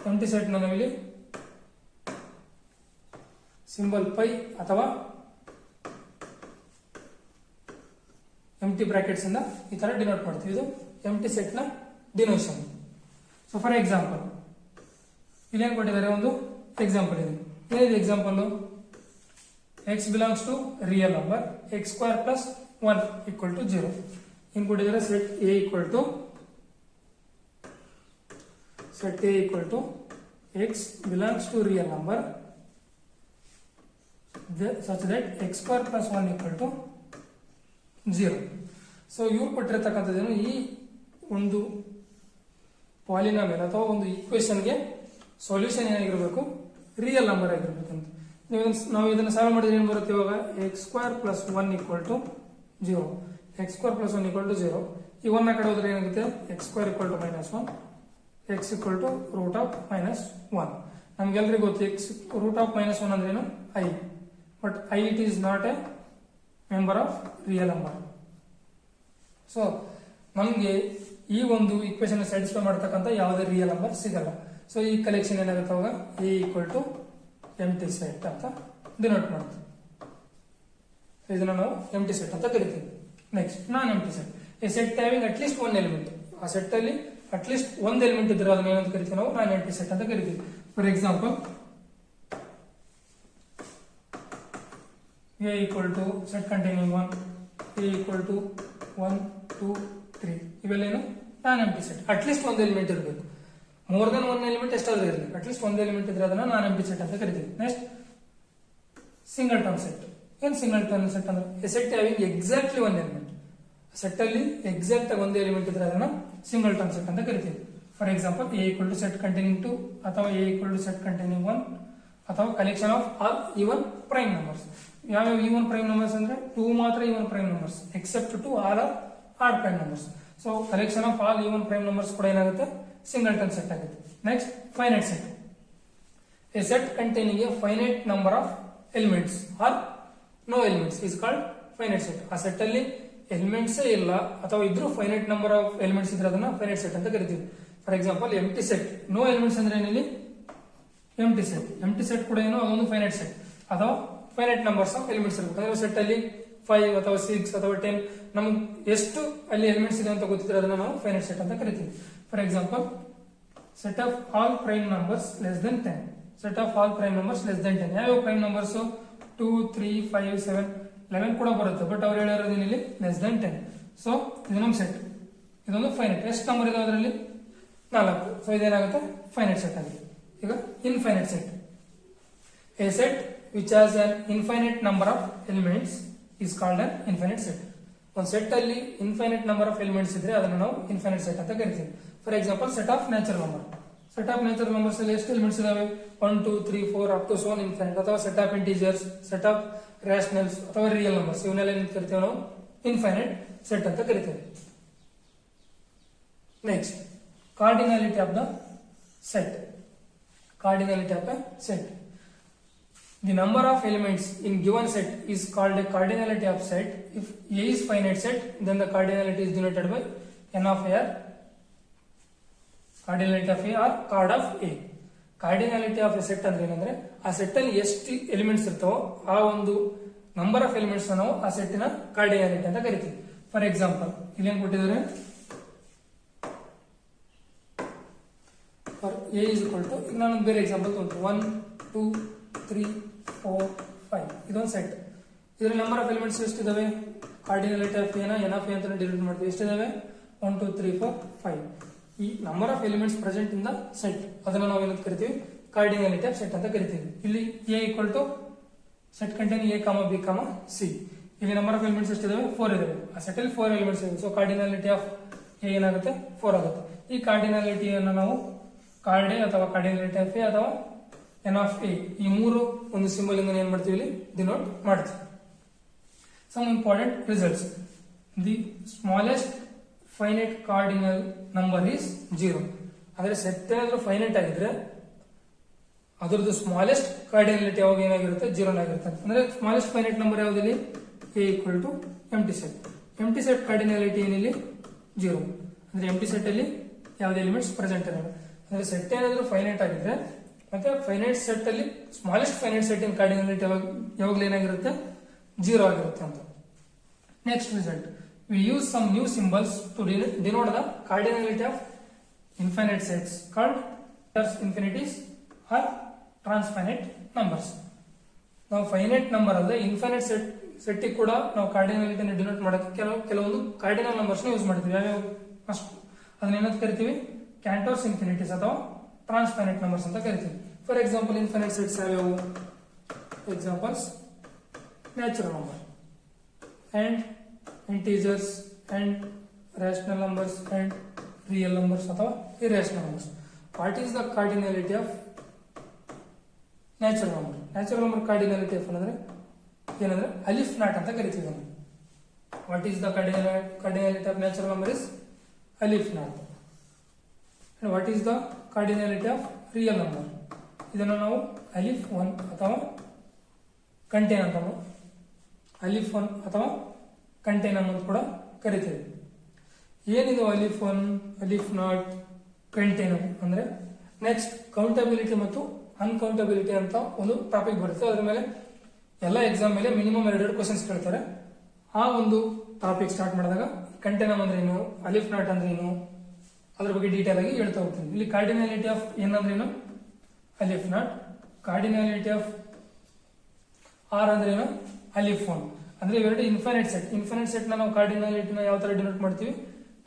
[SPEAKER 1] ಎಂಪ್ಟಿ ಸೆಟ್ ನಾವಿಲ್ಲಿ ಸಿಂಬಲ್ ಪೈ ಅಥವಾ ಎಂಪ್ಟಿ ಬ್ರಾಕೆಟ್ಸ್ ಇಂದ ಈ ತರ ಡಿನೋಟ್ ಮಾಡ್ತೀವಿ. ಇದು ಎಂಪ್ಟಿ ಸೆಟ್ ನ ಡಿನೋಷನ್. ಸೊ ಫಾರ್ ಎಕ್ಸಾಂಪಲ್ ಇಲ್ಲೇನ್ ಕೊಟ್ಟಿದ್ದಾರೆ, ಒಂದು ಎಕ್ಸಾಂಪಲ್ ಇದೆ. ಏನಿದೆ example? x belongs to real number x square plus 1 equal to 0. in ಕೊಟ್ಟಿದ್ದಾರೆ set a equal to x belongs to real number such that x square plus 1 equal to 0. So ಇವ್ರು ಕೊಟ್ಟಿರತಕ್ಕಂಥದ್ದೇನು, ಈ ಒಂದು ಪಾಲಿನಾಮಿಯಲ್ ಅಥವಾ ಒಂದು ಈಕ್ವೇಶನ್ಗೆ ಸೊಲ್ಯೂಷನ್ ಏನಾಗಿರ್ಬೇಕು? ರಿಯಲ್ ನಂಬರ್ ಆಗಿರ್ಬೇಕಂತ. ನಾವು ಇದನ್ನು ಸಾಲ್ವ್ ಮಾಡಿದ್ರೆ ಏನು ಬರುತ್ತೆ ಇವಾಗ? X square plus 1 equal to 0. X square plus 1 equal to 0. ಈ 1 ಕಡೆ ಹೋದ್ರೆ ಏನಾಗುತ್ತೆ? X square equal to -1, x equal to root of -1. ನಮ್ಗೆಲ್ರಿಗೂ ಗೊತ್ತು ಎಕ್ಸ್ ರೂಟ್ ಆಫ್ -1 ಅಂದ್ರೇನು? I. But i it is not a member of real number. So ನಮ್ಗೆ ಈ ಒಂದು ಈಕ್ವೇಶನ್ ಸ್ಯಾಟಿಸ್ಫೈ ಮಾಡತಕ್ಕಂಥ ಯಾವುದೇ ರಿಯಲ್ ನಂಬರ್ ಸಿಗಲ್ಲ. ಸೊ ಈ ಕಲೆಕ್ಷನ್ ಏನಾಗುತ್ತೆ ಅವಾಗ? A equal to empty set ಅಂತ ಡಿನೋಟ್ ಮಾಡ್ತೀವಿ. ಇದನ್ನ ನಾವು ಎಂಪ್ಟಿ ಸೆಟ್ ಅಂತ ಕರಿತೀವಿ. Next non empty set. A set having at least one element. ಆ ಸೆಟ್ ಅಲ್ಲಿ ಅಟ್ ಲೀಸ್ಟ್ ಒಂದು ಎಲಿಮೆಂಟ್ ಇದ್ರೆ ಅದನ್ನ ಏನಂತ ಕರಿತೀವಿ ನಾವು? ನಾನ್ ಎಂಪ್ಟಿ ಸೆಟ್ ಅಂತ ಕರಿತೀವಿ. For example A equal to set containing 1, A equal to 1, 2, 3 ಇವೆಲ್ಲೇನು? Non empty set. At least ಒಂದು ಎಲಿಮೆಂಟ್ ಇರಬೇಕು. ಮೋರ್ ದನ್ ಒನ್ ಎಲಿಮೆಂಟ್ ಎಷ್ಟಾದ್ರೂ ಇರಲಿ, ಅಟ್ ಲೀಸ್ಟ್ ಒಂದು ಎಲಿಮೆಂಟ್ ಇದ್ರೆ ಅದನ್ನ ನಾನ್ ಎಂಪ್ಟಿ ಸೆಟ್ ಅಂತ ಕರಿತೀವಿ. Next single turn set. ಏನ್ ಸಿಂಗಲ್ ಟರ್ನ್ ಸೆಟ್ ಅಂದ್ರೆ? A set having exactly one element. Set ಅಲ್ಲಿ ಎಕ್ಸಾಕ್ಟ್ ಆಗಿ ಒಂದು ಎಲಿಮೆಂಟ್ ಇದ್ರೆ ಅದನ್ನ ಸಿಂಗಲ್ ಟರ್ನ್ ಸೆಟ್ ಅಂತ ಕರಿತೀವಿ. For example A equal to set containing 2 ಅಥವಾ A equal to set containing 1 ಅಥವಾ collection of all even prime numbers. ಯಾವ್ಯಾವ ಈವನ್ ಪ್ರೈಮ್ ನಂಬರ್ಸ್ ಅಂದ್ರೆ 2 ಮಾತ್ರ even prime numbers, except 2 all are odd prime numbers. So collection of all even prime numbers ಕೂಡ ಏನಾಗುತ್ತೆ? ಸಿಂಗಲ್ ಟರ್ನ್ ಸೆಟ್ ಆಗುತ್ತೆ. Next finite set. A set containing a finite number of elements or no elements is called finite set. ಆ ಸೆಟ್ ಅಲ್ಲಿ ಎಲಿಮೆಂಟ್ಸ್ ಇಲ್ಲ ಅಥವಾ ಇದ್ರೂ ಫೈನೈಟ್ ನಂಬರ್ ಆಫ್ ಎಲಿಮೆಂಟ್ಸ್ ಇದ್ರೆ ಅದನ್ನ ಫೈನೈಟ್ ಸೆಟ್ ಅಂತ ಕರಿತೀವಿ. For example empty set. No elements ಅಂದ್ರೆ ಏನಿಲ್ಲಿ? Empty set. ಎಂಪ್ಟಿ ಸೆಟ್ ಕೂಡ ಏನೋ ಅದೊಂದು ಫೈನೈಟ್ ಸೆಟ್ ಅಥವಾ ಫೈನೈಟ್ ನಂಬರ್ಸ್ ಆಫ್ ಎಲಿಮೆಂಟ್ಸ್ ಇರಬೇಕು. ಅಂದ್ರೆ ಸೆಟ್ ಅಲ್ಲಿ 5 ಅಥವಾ 6 ಅಥವಾ 10 ನಮ್ಗೆ ಎಷ್ಟು ಅಲ್ಲಿ ಎಲಿಮೆಂಟ್ಸ್ ಇದೆ ಅಂತ ಗೊತ್ತಿದ್ರೆ ಅದನ್ನ ನಾವು ಫೈನೈಟ್ ಸೆಟ್ ಅಂತ ಕರಿತೀವಿ. For example set of all prime numbers less than 10. set of all prime numbers less than 10. ಯಾವ ಪ್ರೈಮ್ ನಂಬರ್ಸ್? 2, 3, 5, 7, 11 ಕೂಡ ಬರುತ್ತೆ. ಬಟ್ ಅವ್ರು ಹೇಳಿರೋದು ಇಲ್ಲಿ ಲೆಸ್ ದನ್ 10. ಸೊ ಇದು ನಮ್ಮ ಸೆಟ್. ಇದೊಂದು ಫೈನೈಟ್. ಎಷ್ಟು ನಂಬರ್ ಇದೆ ಅದರಲ್ಲಿ? 4. ಸೊ ಇದೇನಾಗುತ್ತೆ? ಫೈನೈಟ್ ಸೆಟ್ ಆಗಿದೆ. ಈಗ infinite set. A set which has an infinite number of elements is called an infinite set. ಒಂದು ಸೆಟ್ ಅಲ್ಲಿ ಇನ್ಫೈನೈಟ್ ನಂಬರ್ ಆಫ್ ಎಲಿಮೆಂಟ್ಸ್ ಇದ್ರೆ ಅದನ್ನು ನಾವು ಇನ್ಫೈನೈಟ್ ಸೆಟ್ ಅಂತ ಕರಿತೀವಿ. For example set of natural number. Set of natural numbers ಅಲ್ಲಿ ಎಷ್ಟು ಎಲಿಮೆಂಟ್ಸ್ ಇದಾವೆ? 1, 2, 3, 4 ಅಪ್ ಟು ಸೋನ್ ಇನ್ಫೈನೈಟ್. ಅಥವಾ set of integers, set of rationals ಅಥವಾ ರಿಯಲ್ ನಂಬರ್ಸ್, ಇವನ್ನೆಲ್ಲ ಏನ್ ಕರಿತೀವಿ ನಾವು? ಇನ್ಫೈನೈಟ್ ಸೆಟ್ ಅಂತ ಕರಿತೇವೆ. Next cardinality of the set. Cardinality of the set. The number of elements in given set is called a cardinality of set. If A is finite set, then the cardinality is denoted by n of A. Cardinality of A or card of A. Cardinality of a set ಅಂದ್ರೆ ಏನಂದ್ರೆ ಆ ಸೆಟ್ ಅಲ್ಲಿ ಎಷ್ಟು ಎಲಿಮೆಂಟ್ಸ್ ಇರ್ತಾವೋ ಆ ಒಂದು ನಂಬರ್ ಆಫ್ ಎಲಿಮೆಂಟ್ಸ್ ನಾವು ಆ ಸೆಟ್ಟಿನ ಕಾರ್ಡಿನಾಲಿಟಿ ಅಂತ ಕರಿತೀವಿ. ಫಾರ್ ಎಕ್ಸಾಂಪಲ್ ಇಲ್ಲೇನ್ ಕೊಟ್ಟಿದ್ದಾರೆ? For A is equal to, ಈಗ ನಾನು ಬೇರೆ ಎಕ್ಸಾಂಪಲ್ ತಗೊಂಡು 1, 2, 3, 4, 5 ಇದೊಂದು ಸೆಟ್. ಇದರ ನಂಬರ್ ಆಫ್ ಎಲಿಮೆಂಟ್ಸ್ ಎಷ್ಟಿದಾವೆ? ಕಾರ್ಡಿನಾಲಿಟಿ ಆಫ್ ಎನ ಎನ್ ಆಫ್ ಎ ಅಂತ ಡಿನೋಟ್ ಮಾಡ್ತೀವಿ. ಎಷ್ಟಿದಾವೆ? 1, 2, 3, 4, 5. ಈ number of elements present in the set ಅದನ್ನ ನಾವು ಏನಂತ ಕರಿತೀವಿ? ಕಾರ್ಡಿನಾಲಿಟಿ ಆಫ್ ಸೆಟ್ ಅಂತ ಕರಿತೀವಿ. ಇಲ್ಲಿ A equal to set contain A comma B comma C. ಇಲ್ಲಿ ನಂಬರ್ ಆಫ್ ಎಲಿಮೆಂಟ್ಸ್ ಎಷ್ಟಿದಾವೆ? 4 ಇದಾವೆ. ಆ ಸೆಟ್ ಅಲ್ಲಿ 4 ಎಲಿಮೆಂಟ್ಸ್ ಇದಾವೆ. ಸೊ ಕಾರ್ಡಿನಾಲಿಟಿ ಆಫ್ ಎ ಏನಾಗುತ್ತೆ? 4 ಆಗುತ್ತೆ. ಈ ಕಾರ್ಡಿನಾಲಿಟಿಯನ್ನು ನಾವು ಕಾರ್ಡ್ ಎ ಅಥವಾ ಕಾರ್ಡಿನಾಲಿಟಿ ಆಫ್ ಎ ಅಥವಾ ಎನ್ ಆಫ್ ಎ ಈ ಮೂರು ಒಂದು ಸಿಂಬಲ್ ಇಂದ ಏನ್ ಮಾಡ್ತೀವಿ? ಇಲ್ಲಿ ಡಿನೋಟ್ ಮಾಡ್ತೀವಿ. Some important results. The smallest finite cardinal number is 0. ಅಂದ್ರೆ ಸೆಟ್ ಏನಾದ್ರೂ ಫೈನೈಟ್ ಆಗಿದ್ರೆ ಅದರದ್ದು ಸ್ಮಾಲೆಸ್ಟ್ ಕಾರ್ಡಿನಾಲಿಟಿ ಯಾವಾಗ ಏನಾಗಿರುತ್ತೆ 0 ಆಗಿರುತ್ತೆ. ಅಂದ್ರೆ ಸ್ಮಾಲೆಸ್ಟ್ ಫೈನೈಟ್ ನಂಬರ್ ಯಾವುದಿಲ್ಲಿ a equal to empty set. Empty set cardinality ಏನಿಲ್ಲಿ 0. ಅಂದ್ರೆ ಎಂಟಿ ಸೆಟ್ ಅಲ್ಲಿ ಯಾವುದೇ ಎಲಿಮೆಂಟ್ಸ್ ಪ್ರೆಸೆಂಟ್ ಇರಲ್ಲ. ಅಂದ್ರೆ ಸೆಟ್ ಏನಾದ್ರೂ ಫೈನೈಟ್ ಆಗಿದ್ರೆ ಮತ್ತೆ ಫೈನೈಟ್ ಸೆಟ್ ಅಲ್ಲಿ ಸ್ಮಾಲೆಸ್ಟ್ ಫೈನೈಟ್ ಸೆಟ್ ಇನ್ ಕಾರ್ಡಿನಾಲಿಟಿ ಯಾವಾಗಲೂ ಏನಾಗಿರುತ್ತೆ 0 ಆಗಿರುತ್ತೆ ಅಂತ. Next result, we use some new symbols to denote the cardinality of infinite sets called infinities or transfinite numbers. ನಾವು ಫೈನೈಟ್ ನಂಬರ್ ಅಲ್ಲದೆ ಇನ್ಫೈನೈಟ್ ಸೆಟ್ ಕೂಡ ನಾವು ಕಾರ್ಡಿನಾಲಿಟಿನ ಡಿನೋಟ್ ಮಾಡೋಕೆ ಕೆಲವೊಂದು ಕಾರ್ಡಿನಲ್ ನಂಬರ್ಸ್ ಯೂಸ್ ಮಾಡ್ತೀವಿ. ಯಾವ್ಯಾವ ಅಷ್ಟು ಅದನ್ನೇನಂತ ಕರಿತೀವಿ, ಕ್ಯಾಂಟೋರ್ಸ್ ಇನ್ಫಿನಿಟೀಸ್ ಅಥವಾ ಟ್ರಾನ್ಸ್ಫೈನೈಟ್ ನಂಬರ್ಸ್ ಅಂತ ಕರಿತೀವಿ. ಫಾರ್ ಎಕ್ಸಾಂಪಲ್ ಇನ್ಫೈನೈಟ್ ಸೆಟ್ಸ್ ಯಾವ್ಯಾವು? Examples natural number and integers and rational numbers and real numbers ಅಥವಾ irrational numbers. What is the cardinality of natural number? Natural number cardinality ಏನಂದ್ರೆ ಅಲಿಫ್ ನಾಟ್ ಅಂತ ಕರಿತೀವಿ ನಾವು. What is the cardinality of natural number is Alif not. And what is the cardinality of real number? ಇದನ್ನು ನಾವು ಅಲಿಫ್ 1 ಅಥವಾ ಕಂಟೇನ್ ಅಂತ ಅಲಿಫ್ 1 ಅಥವಾ ಕಂಟೇನಮ್ ಅಂತ ಕೂಡ ಕರಿತೀವಿ. ಏನಿದು ಅಲಿಫ್ 1, ಅಲಿಫ್ ನಾಟ್, ಕಂಟೇನಮ್ ಅಂದ್ರೆ ನೆಕ್ಸ್ಟ್ ಕೌಂಟಬಿಲಿಟಿ ಮತ್ತು ಅನ್ಕೌಂಟಬಿಲಿಟಿ ಅಂತ ಒಂದು ಟಾಪಿಕ್ ಬರುತ್ತೆ. ಅದ್ರ ಮೇಲೆ ಎಲ್ಲ ಎಕ್ಸಾಮ್ ಮೇಲೆ ಮಿನಿಮಮ್ 2 ಕ್ವಶನ್ಸ್ ಕೇಳ್ತಾರೆ. ಆ ಒಂದು ಟಾಪಿಕ್ ಸ್ಟಾರ್ಟ್ ಮಾಡಿದಾಗ ಕಂಟೇನಮ್ ಅಂದ್ರೆ ಏನು, ಅಲಿಫ್ ನಾಟ್ ಅಂದ್ರೆ ಏನು, ಅದ್ರ ಬಗ್ಗೆ ಡೀಟೇಲ್ ಆಗಿ ಹೇಳ್ತಾ ಹೋಗ್ತೀನಿ. ಇಲ್ಲಿ ಕಾರ್ಡಿನಾಲಿಟಿ ಆಫ್ ಏನಂದ್ರೆ ಏನು, ಅಲಿಫ್ ನಾಟ್. ಕಾರ್ಡಿನಾಲಿಟಿ ಆಫ್ ಆರ್ ಅಂದ್ರೆ ಏನು, ಅಲಿಫ್ 1. ಅಂದ್ರೆ ಇವೆರಡು ಇನ್ಫೈನೈಟ್ ಸೆಟ್. ಇನ್ಫೈನೈಟ್ ಸೆಟ್ ನಾವು ಕಾರ್ಡಿನಾಲಿಟಿನ ಯಾವ ತರ ಡಿನೋಟ್ ಮಾಡ್ತೀವಿ,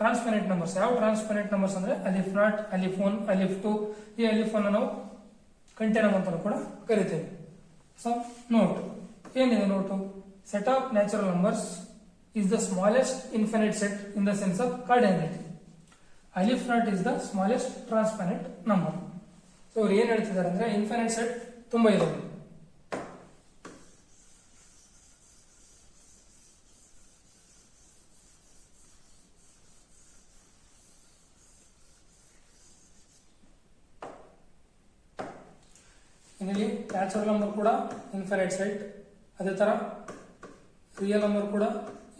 [SPEAKER 1] ಟ್ರಾನ್ಸ್ಫೈನೈಟ್ ನಂಬರ್ಸ್. ಯಾವ ಟ್ರಾನ್ಸ್ಫೈನೈಟ್ ನಂಬರ್ಸ್ ಅಂದ್ರೆ ಅಲಿಫ್ ನಾಟ್, ಅಲಿಫ್ 1, ಅಲಿಫ್ 2. ಈ ಅಲಿಫ್ 1 ನಾವು ಕಂಟೇನಮ್ ಅಂತ ಕೂಡ ಕರಿತೇವೆ. ಸೊ ನೋಟ್ ಏನಿದೆ note, set of natural numbers is the smallest infinite set in the sense of cardinality. Alif naught is the smallest transfinite number. So ಅವ್ರು ಏನ್ ಹೇಳ್ತಿದ್ದಾರೆ ಅಂದ್ರೆ ಇನ್ಫೈನೈಟ್ ಸೆಟ್ ತುಂಬಾ ಇದಾವೆ. ಇಲ್ಲಿ ನ್ಯಾಚುರಲ್ ನಂಬರ್ ಕೂಡ ಇನ್ಫೈನೈಟ್ ಸೆಟ್, ಅದೇ ತರ ರಿಯಲ್ ನಂಬರ್ ಕೂಡ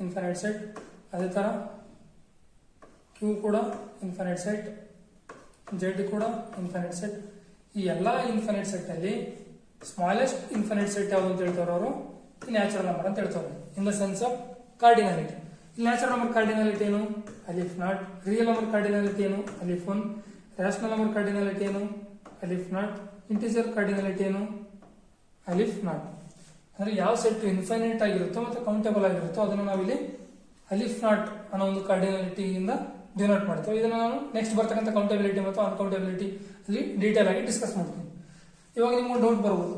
[SPEAKER 1] ಇನ್ಫೈನೈಟ್ ಸೆಟ್, ಅದೇ ತರ ಕ್ಯೂ ಕೂಡ ಇನ್ಫೈನೈಟ್ ಸೆಟ್, ಜೆಡ್ ಕೂಡ ಇನ್ಫೈನೈಟ್ ಸೆಟ್. ಈ ಎಲ್ಲಾ ಇನ್ಫೈನೈಟ್ ಸೆಟ್ ಅಲ್ಲಿ ಸ್ಮಾಲೆಸ್ಟ್ ಇನ್ಫೈನೈಟ್ ಸೆಟ್ ಯಾವ್ದು ಅಂತ ಹೇಳ್ತಾರೆ ಅವರು, ಈ ನ್ಯಾಚುರಲ್ ನಂಬರ್ ಅಂತ ಹೇಳ್ತಾರೆ ಇನ್ ದ ಸೆನ್ಸ್ ಆಫ್ ಕಾರ್ಡಿನಾಲಿಟಿ. ಇಲ್ಲಿ ನ್ಯಾಚುರಲ್ ನಂಬರ್ ಕಾರ್ಡಿನಾಲಿಟಿ ಏನು, ಅಲಿಫ್ ನಾಟ್. ರಿಯಲ್ ನಂಬರ್ ಕಾರ್ಡಿನಾಲಿಟಿ ಏನು, ಅಲಿಫ್ 1. ರ್ಯಾಷನಲ್ ನಂಬರ್ ಕಾರ್ಡಿನಾಲಿಟಿ ಏನು, ಅಲಿಫ್ ನಾಟ್. ಇಂಟಿಜರ್ ಕಾರ್ಡಿನಾಲಿಟಿ ಏನು, ಅಲಿಫ್ ನಾಟ್. ಅಂದ್ರೆ ಯಾವ ಸೆಟ್ ಇನ್ಫೈನೈಟ್ ಆಗಿರುತ್ತೋ ಮತ್ತೆ ಕೌಂಟೇಬಲ್ ಆಗಿರುತ್ತೋ ಅದನ್ನು ನಾವಿಲ್ಲಿ ಅಲಿಫ್ ನಾಟ್ ಅನ್ನೋ ಒಂದು ಕಾರ್ಡಿನಾಲಿಟಿಯಿಂದ ಡಿನೋಟ್ ಮಾಡ್ತೇವೆ. ಇದನ್ನ ನಾನು ನೆಕ್ಸ್ಟ್ ಬರ್ತಕ್ಕಂಥ ಕೌಂಟಬಿಲಿಟಿ ಮತ್ತು ಅನ್ಕೌಂಟಬಿಲಿಟಿ ಅಲ್ಲಿ ಡೀಟೇಲ್ ಆಗಿ ಡಿಸ್ಕಸ್ ಮಾಡ್ತೀನಿ. ಇವಾಗ ನಿಮ್ಗೆ ಡೌಟ್ ಬರ್ಬೋದು,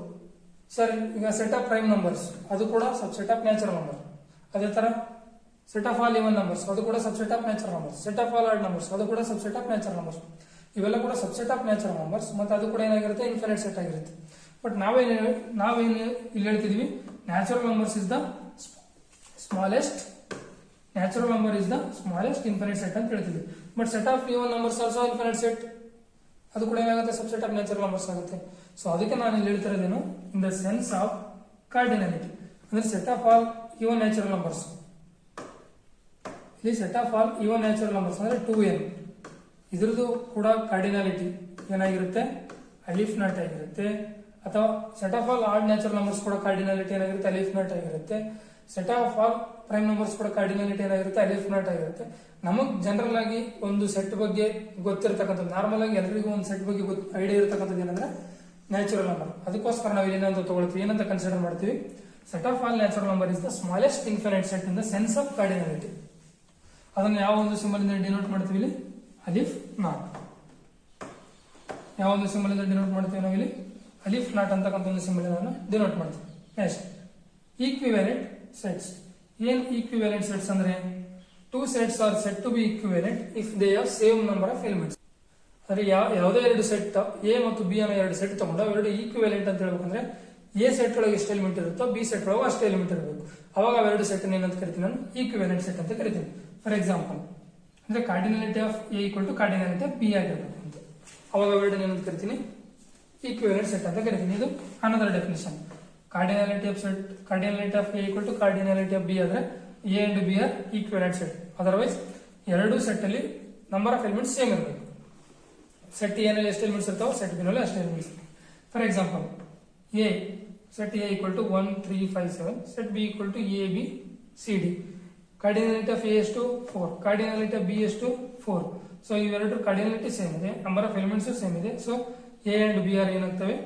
[SPEAKER 1] ಸರ್ ಈಗ ಸೆಟ್ ಆಫ್ ಪ್ರೈಮ್ ನಂಬರ್ಸ್ ಅದು ಕೂಡ ಸಬ್ಸೆಟ್ ಆಫ್ ನ್ಯಾಚುರಲ್ ನಂಬರ್, ಅದೇ ತರ set of all even numbers ಅದು ಕೂಡ subset of natural numbers, set of all add numbers ಅದು ಕೂಡ ಸಬ್ಸೆಟ್ ಆಫ್ ನ್ಯಾಚುರಲ್ ನಂಬರ್ಸ್. ಇವೆಲ್ಲ ಕೂಡ ಸಬ್ಸೆಟ್ ಆಫ್ ನ್ಯಾಚುರಲ್ ನಂಬರ್ಸ್ ಮತ್ತೆ ಅದು ಕೂಡ ಏನಾಗಿರುತ್ತೆ, ಇನ್ಫೈನೈಟ್ ಸೆಟ್ ಆಗಿರುತ್ತೆ. ಬಟ್ ನಾವೇನು ಇಲ್ಲಿ ಹೇಳ್ತಿದೀವಿ, natural numbers is the smallest, natural number is the smallest infinite set ಅಂತ ಹೇಳ್ತಿದ್ವಿ. But set of even numbers also infinite set, ಅದು ಕೂಡ ಏನಾಗುತ್ತೆ, ಸಬ್ಸೆಟ್ ಆಫ್ ನ್ಯಾಚುರಲ್ ನಂಬರ್ಸ್ ಆಗುತ್ತೆ. ಸೊ ಅದಕ್ಕೆ ನಾನು ಇಲ್ಲಿ ಹೇಳ್ತಿರೋದೇನು, in the sense of cardinality ಅಂದ್ರೆ set of all even natural numbers. ಇಲ್ಲಿ set of all even natural numbers ಅಂದ್ರೆ 2n, ಇದ್ರದ್ದು ಕೂಡ ಕಾರ್ಡಿನಾಲಿಟಿ ಏನಾಗಿರುತ್ತೆ, ಅಲಿಫ್ ನಾಟ್ ಆಗಿರುತ್ತೆ. ಅಥವಾ set of all odd natural numbers ಕೂಡ ಕಾರ್ಡಿನಾಲಿಟಿ ಏನಾಗಿರುತ್ತೆ, ಅಲಿಫ್ ನಾಟ್ ಆಗಿರುತ್ತೆ. Set of all prime numbers ಕೂಡ ಕಾರ್ಡಿನಾಲಿಟಿ ಏನಾಗಿರುತ್ತೆ, ಅಲಿಫ್ ನಾಟ್ ಆಗಿರುತ್ತೆ. ನಮಗ್ ಜನರಲ್ ಆಗಿ ಒಂದು ಸೆಟ್ ಬಗ್ಗೆ ಗೊತ್ತಿರತಕ್ಕಂಥದ್ದು, ನಾರ್ಮಲ್ ಆಗಿ ಎಲ್ಲರಿಗೂ ಒಂದು ಸೆಟ್ ಬಗ್ಗೆ ಐಡಿಯಾ ಇರತಕ್ಕಂಥದ್ದು ಏನಂದ್ರೆ ನ್ಯಾಚುರಲ್ ನಂಬರ್. ಅದಕ್ಕೋಸ್ಕರ ನಾವು ಇಲ್ಲಿ ಏನಂತ ತಗೊಳ್ತೀವಿ, ಏನಂತ ಕನ್ಸಿಡರ್ ಮಾಡ್ತೀವಿ, set of all natural number is the smallest infinite set in the sense of cardinality. ಅದನ್ನು ಯಾವ ಒಂದು ಸಿಂಬಲ್ ಇಂದ ಡಿನೋಟ್ ಮಾಡ್ತೀವಿ, ಇಲ್ಲಿ ಅಲಿಫ್ ನಾಟ್. ಯಾವ ಒಂದು ಸಿಂಬಲ್ ಇಂದ ಡಿನೋಟ್ ಮಾಡ್ತೀವಿ ನಾವಿಲ್ಲಿ, ಅಲಿಫ್ ನಾಟ್ ಅಂತಕ್ಕಂಥ ಒಂದು ಸಿಂಬಲ್ ಡಿನೋಟ್ ಮಾಡ್ತೀವಿ. Next equivalent sets. ಏನ್ ಈಕ್ವಿವೆಲೆಂಟ್ ಸೆಟ್ಸ್ ಅಂದ್ರೆ, two sets are said to be equivalent if they have same number of elements. ಅಂದ್ರೆ ಯಾವುದೇ ಎರಡು ಸೆಟ್ ಎ ಮತ್ತು ಬಿ ಅನ್ನೋ ಎರಡು ಸೆಟ್ ತಗೊಂಡು ಅವೆರಡು ಈಕ್ವಿವೆಲೆಂಟ್ ಅಂತ ಹೇಳ್ಬೇಕಂದ್ರೆ ಎ ಸೆಟ್ ಒಳಗೆ ಎಷ್ಟು ಎಲಿಮೆಂಟ್ ಇರುತ್ತೋ ಬಿ ಸೆಟ್ ಒಳಗೆ ಅಷ್ಟು ಎಲಿಮೆಂಟ್ ಇರಬೇಕು. ಅವಾಗ ಅವೆರಡು ಸೆಟ್ ಏನಂತ ಕರಿತೀನಿ ನಾನು, ಈಕ್ವಿವೆಲೆಂಟ್ ಸೆಟ್ ಅಂತ ಕರಿತೀನಿ. ಫಾರ್ ಎಕ್ಸಾಂಪಲ್ ಅಂದ್ರೆ cardinality of A equal to cardinality of B ಆಗಿರಬೇಕು ಅಂತ, ಅವಾಗ ಅವೆರಡು ಏನಂತ ಕರಿತೀನಿ, ಈಕ್ವಿವೆಲೆಂಟ್ ಸೆಟ್ ಅಂತ ಕರಿತೀನಿ. ಇದು another definition. Cardinality of A equal to cardinality of B ಆದ್ರೆ A and B are equivalent set. Otherwise ಎರಡು ಸೆಟ್ ಅಲ್ಲಿ ನಂಬರ್ ಆಫ್ ಎಲಿಮೆಂಟ್ಸ್ ಸೇಮ್ ಇರಬೇಕು. ಸೆಟ್ ಎ ನಲ್ಲಿ ಎಷ್ಟು ಎಲಿಮೆಂಟ್ಸ್ ಇರ್ತಾವ, ಸೆಟ್ ಬಿ ನಲ್ಲಿ ಅಷ್ಟು elements. For example a set A equal to 1 3 5 7, set B equal to A B C D. Cardinality of A is to 4, cardinality of B is to 4. So ಇವೆರಡು cardinality ಸೇಮ್ ಇದೆ, ನಂಬರ್ ಆಫ್ ಎಲಿಮೆಂಟ್ಸ್ ಸೇಮ್ ಇದೆ. So A and B are ಏನಾಗ್ತವೆ,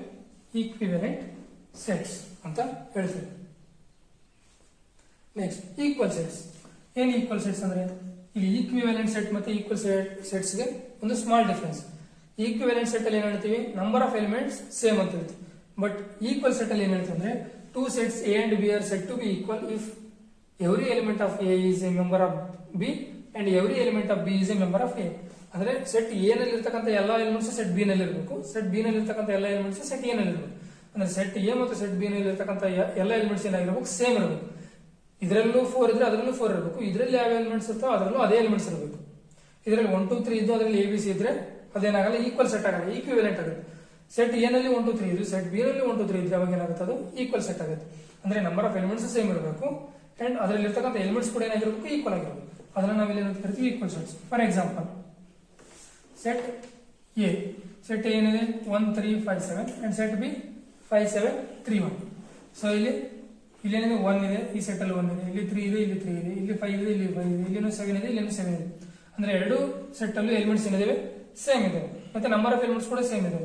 [SPEAKER 1] ಈಕ್ವಿವೆಲೆಂಟ್ ಸೆಟ್ಸ್ ಅಂತ ಹೇಳ್ತೀವಿ. Next equal sets. ಏನ್ ಈಕ್ವಲ್ ಸೆಟ್ಸ್ ಅಂದ್ರೆ, ಇಲ್ಲಿ ಈಕ್ವಿವೆಲೆಂಟ್ ಸೆಟ್ ಮತ್ತೆ ಈಕ್ವಲ್ ಸೆಟ್ಸ್ ಗೆ ಒಂದು ಸ್ಮಾಲ್ ಡಿಫರೆನ್ಸ್. ಈಕ್ವಿವೆಲೆಂಟ್ ಸೆಟ್ ಅಲ್ಲಿ ಏನ್ ಹೇಳ್ತೀವಿ, ನಂಬರ್ ಆಫ್ ಎಲಿಮೆಂಟ್ಸ್ ಸೇಮ್ ಅಂತ ಹೇಳ್ತೀವಿ. ಬಟ್ ಈಕ್ವಲ್ ಸೆಟ್ ಅಲ್ಲಿ ಏನ್ ಹೇಳ್ತೀವಿ ಅಂದ್ರೆ, two sets A and B are said to be equal if every element of A is a member of B and every element of B is a member of A. ಅಂದ್ರೆ ಸೆಟ್ ಎ ನಲ್ಲಿ ಇರ್ತಕ್ಕಂಥ ಎಲ್ಲಾ ಎಲಿಮೆಂಟ್ಸ್ ಸೆಟ್ ಬಿ ನಲ್ಲಿ ಇರಬೇಕು, ಸೆಟ್ ಬಿ ನಲ್ಲಿ ಇರ್ತಕ್ಕಂಥ ಎಲ್ಲಾ ಎಲಿಮೆಂಟ್ಸ್ ಸೆಟ್ ಎ ನಲ್ಲಿ ಇರಬೇಕು. ಅಂದ್ರೆ ಸೆಟ್ ಎ ಮತ್ತು ಸೆಟ್ ಬಿ ನಲ್ಲಿ ಇರ್ತಕ್ಕಂಥ ಎಲ್ಲಾ ಎಲಿಮೆಂಟ್ಸ್ ಏನಾಗಿರ್ಬೇಕು, ಸೇಮ್ ಇರಬೇಕು. ಇದರಲ್ಲೂ 4 ಇದ್ರೆ ಅದರಲ್ಲೂ 4 ಇರಬೇಕು. ಇದರಲ್ಲಿ ಯಾವ ಎಲಿಮೆಂಟ್ಸ್ ಇರ್ತಾವ ಅದರಲ್ಲೂ ಅದೇ ಎಲಿಮೆಂಟ್ಸ್ ಇರಬೇಕು. ಇದರಲ್ಲಿ 1 2 3 ಇದ್ದು ಅದರಲ್ಲಿ ಎ ಬಿ ಸಿ ಇದ್ರೆ ಅದೇನಾಗಲ್ಲ, ಈಕ್ವಲ್ ಸೆಟ್ ಆಗಲ್ಲ, ಈಕ್ವಿವೆಲೆಂಟ್ ಆಗುತ್ತೆ. ಸೆಟ್ ಎ ನಲ್ಲಿ 1 2 3 ಇದು, ಸೆಟ್ ಬಿ ನಲ್ಲಿ 1 2 3 ಇದ್ರೆ ಅವಾಗ ಏನಾಗುತ್ತೆ, ಅದು ಈಕ್ವಲ್ ಸೆಟ್ ಆಗುತ್ತೆ. ಅಂದ್ರೆ ನಂಬರ್ ಆಫ್ ಎಲಿಮೆಂಟ್ಸ್ ಸೇಮ್ ಇರಬೇಕು ಅಂಡ್ ಅದರಲ್ಲಿ ಇರ್ತಕ್ಕಂಥ ಎಲಿಮೆಂಟ್ಸ್ ಕೂಡ ಏನಾಗಿರಬೇಕು, ಈಕ್ವಲ್ ಆಗಿರಬೇಕು. ಅದನ್ನ ನಾವಿಲ್ಲಿ ಏನಂತ ಕರಿತೀವಿ, equal sets. For example set a, set A ಏನಿದೆ 1 3 5 7 ಅಂಡ್ ಸೆಟ್ ಬಿ 5 7 3 1. ಸೊ ಇಲ್ಲೇನಿದೆ 1 ಇದೆ, ಈ ಸೆಟ್ ಅಲ್ಲಿ 1 ಇದೆ, ಇಲ್ಲಿ 3 ಇದೆ, ಇಲ್ಲಿ 3 ಇದೆ, ಇಲ್ಲಿ 5 ಇದೆ, ಇಲ್ಲಿ 5 ಇದೆ, ಇಲ್ಲಿನೂ 7 ಇದೆ, ಇಲ್ಲಿನೂ 7 ಇದೆ. ಅಂದ್ರೆ ಎರಡು ಸೆಟ್ ಅಲ್ಲೂ ಎಲಿಮೆಂಟ್ಸ್ ಏನಿದೆ ಸೇಮ್ ಇದೆ, ಮತ್ತೆ ನಂಬರ್ ಆಫ್ ಎಲಿಮೆಂಟ್ಸ್ ಕೂಡ ಸೇಮ್ ಇದೆ.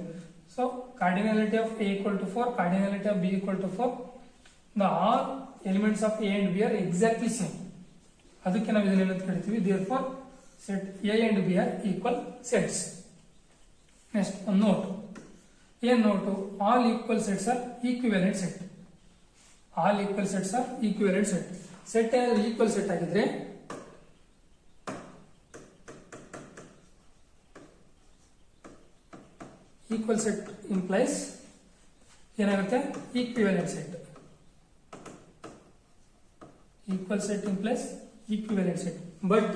[SPEAKER 1] So cardinality of A equal to 4, cardinality of B equal to 4. The all elements of A and B are exactly same. ಅದಕ್ಕೆ ನಾವು ಇದನ್ನ ಏನಂತ ಕರಿತೀವಿ, therefore set A and B are equal sets. Next one note. ಏನ್ note, all equal sets are equivalent set. All equal sets are equivalent set. Set ಏನಾದ್ರು ಈಕ್ವಲ್ ಸೆಟ್ ಆಗಿದ್ರೆ ಈಕ್ವಲ್ ಸೆಟ್ ಇಂಪ್ಲೈಸ್ ಏನಾಗುತ್ತೆ, equivalent set. Equal set implies equivalent set. But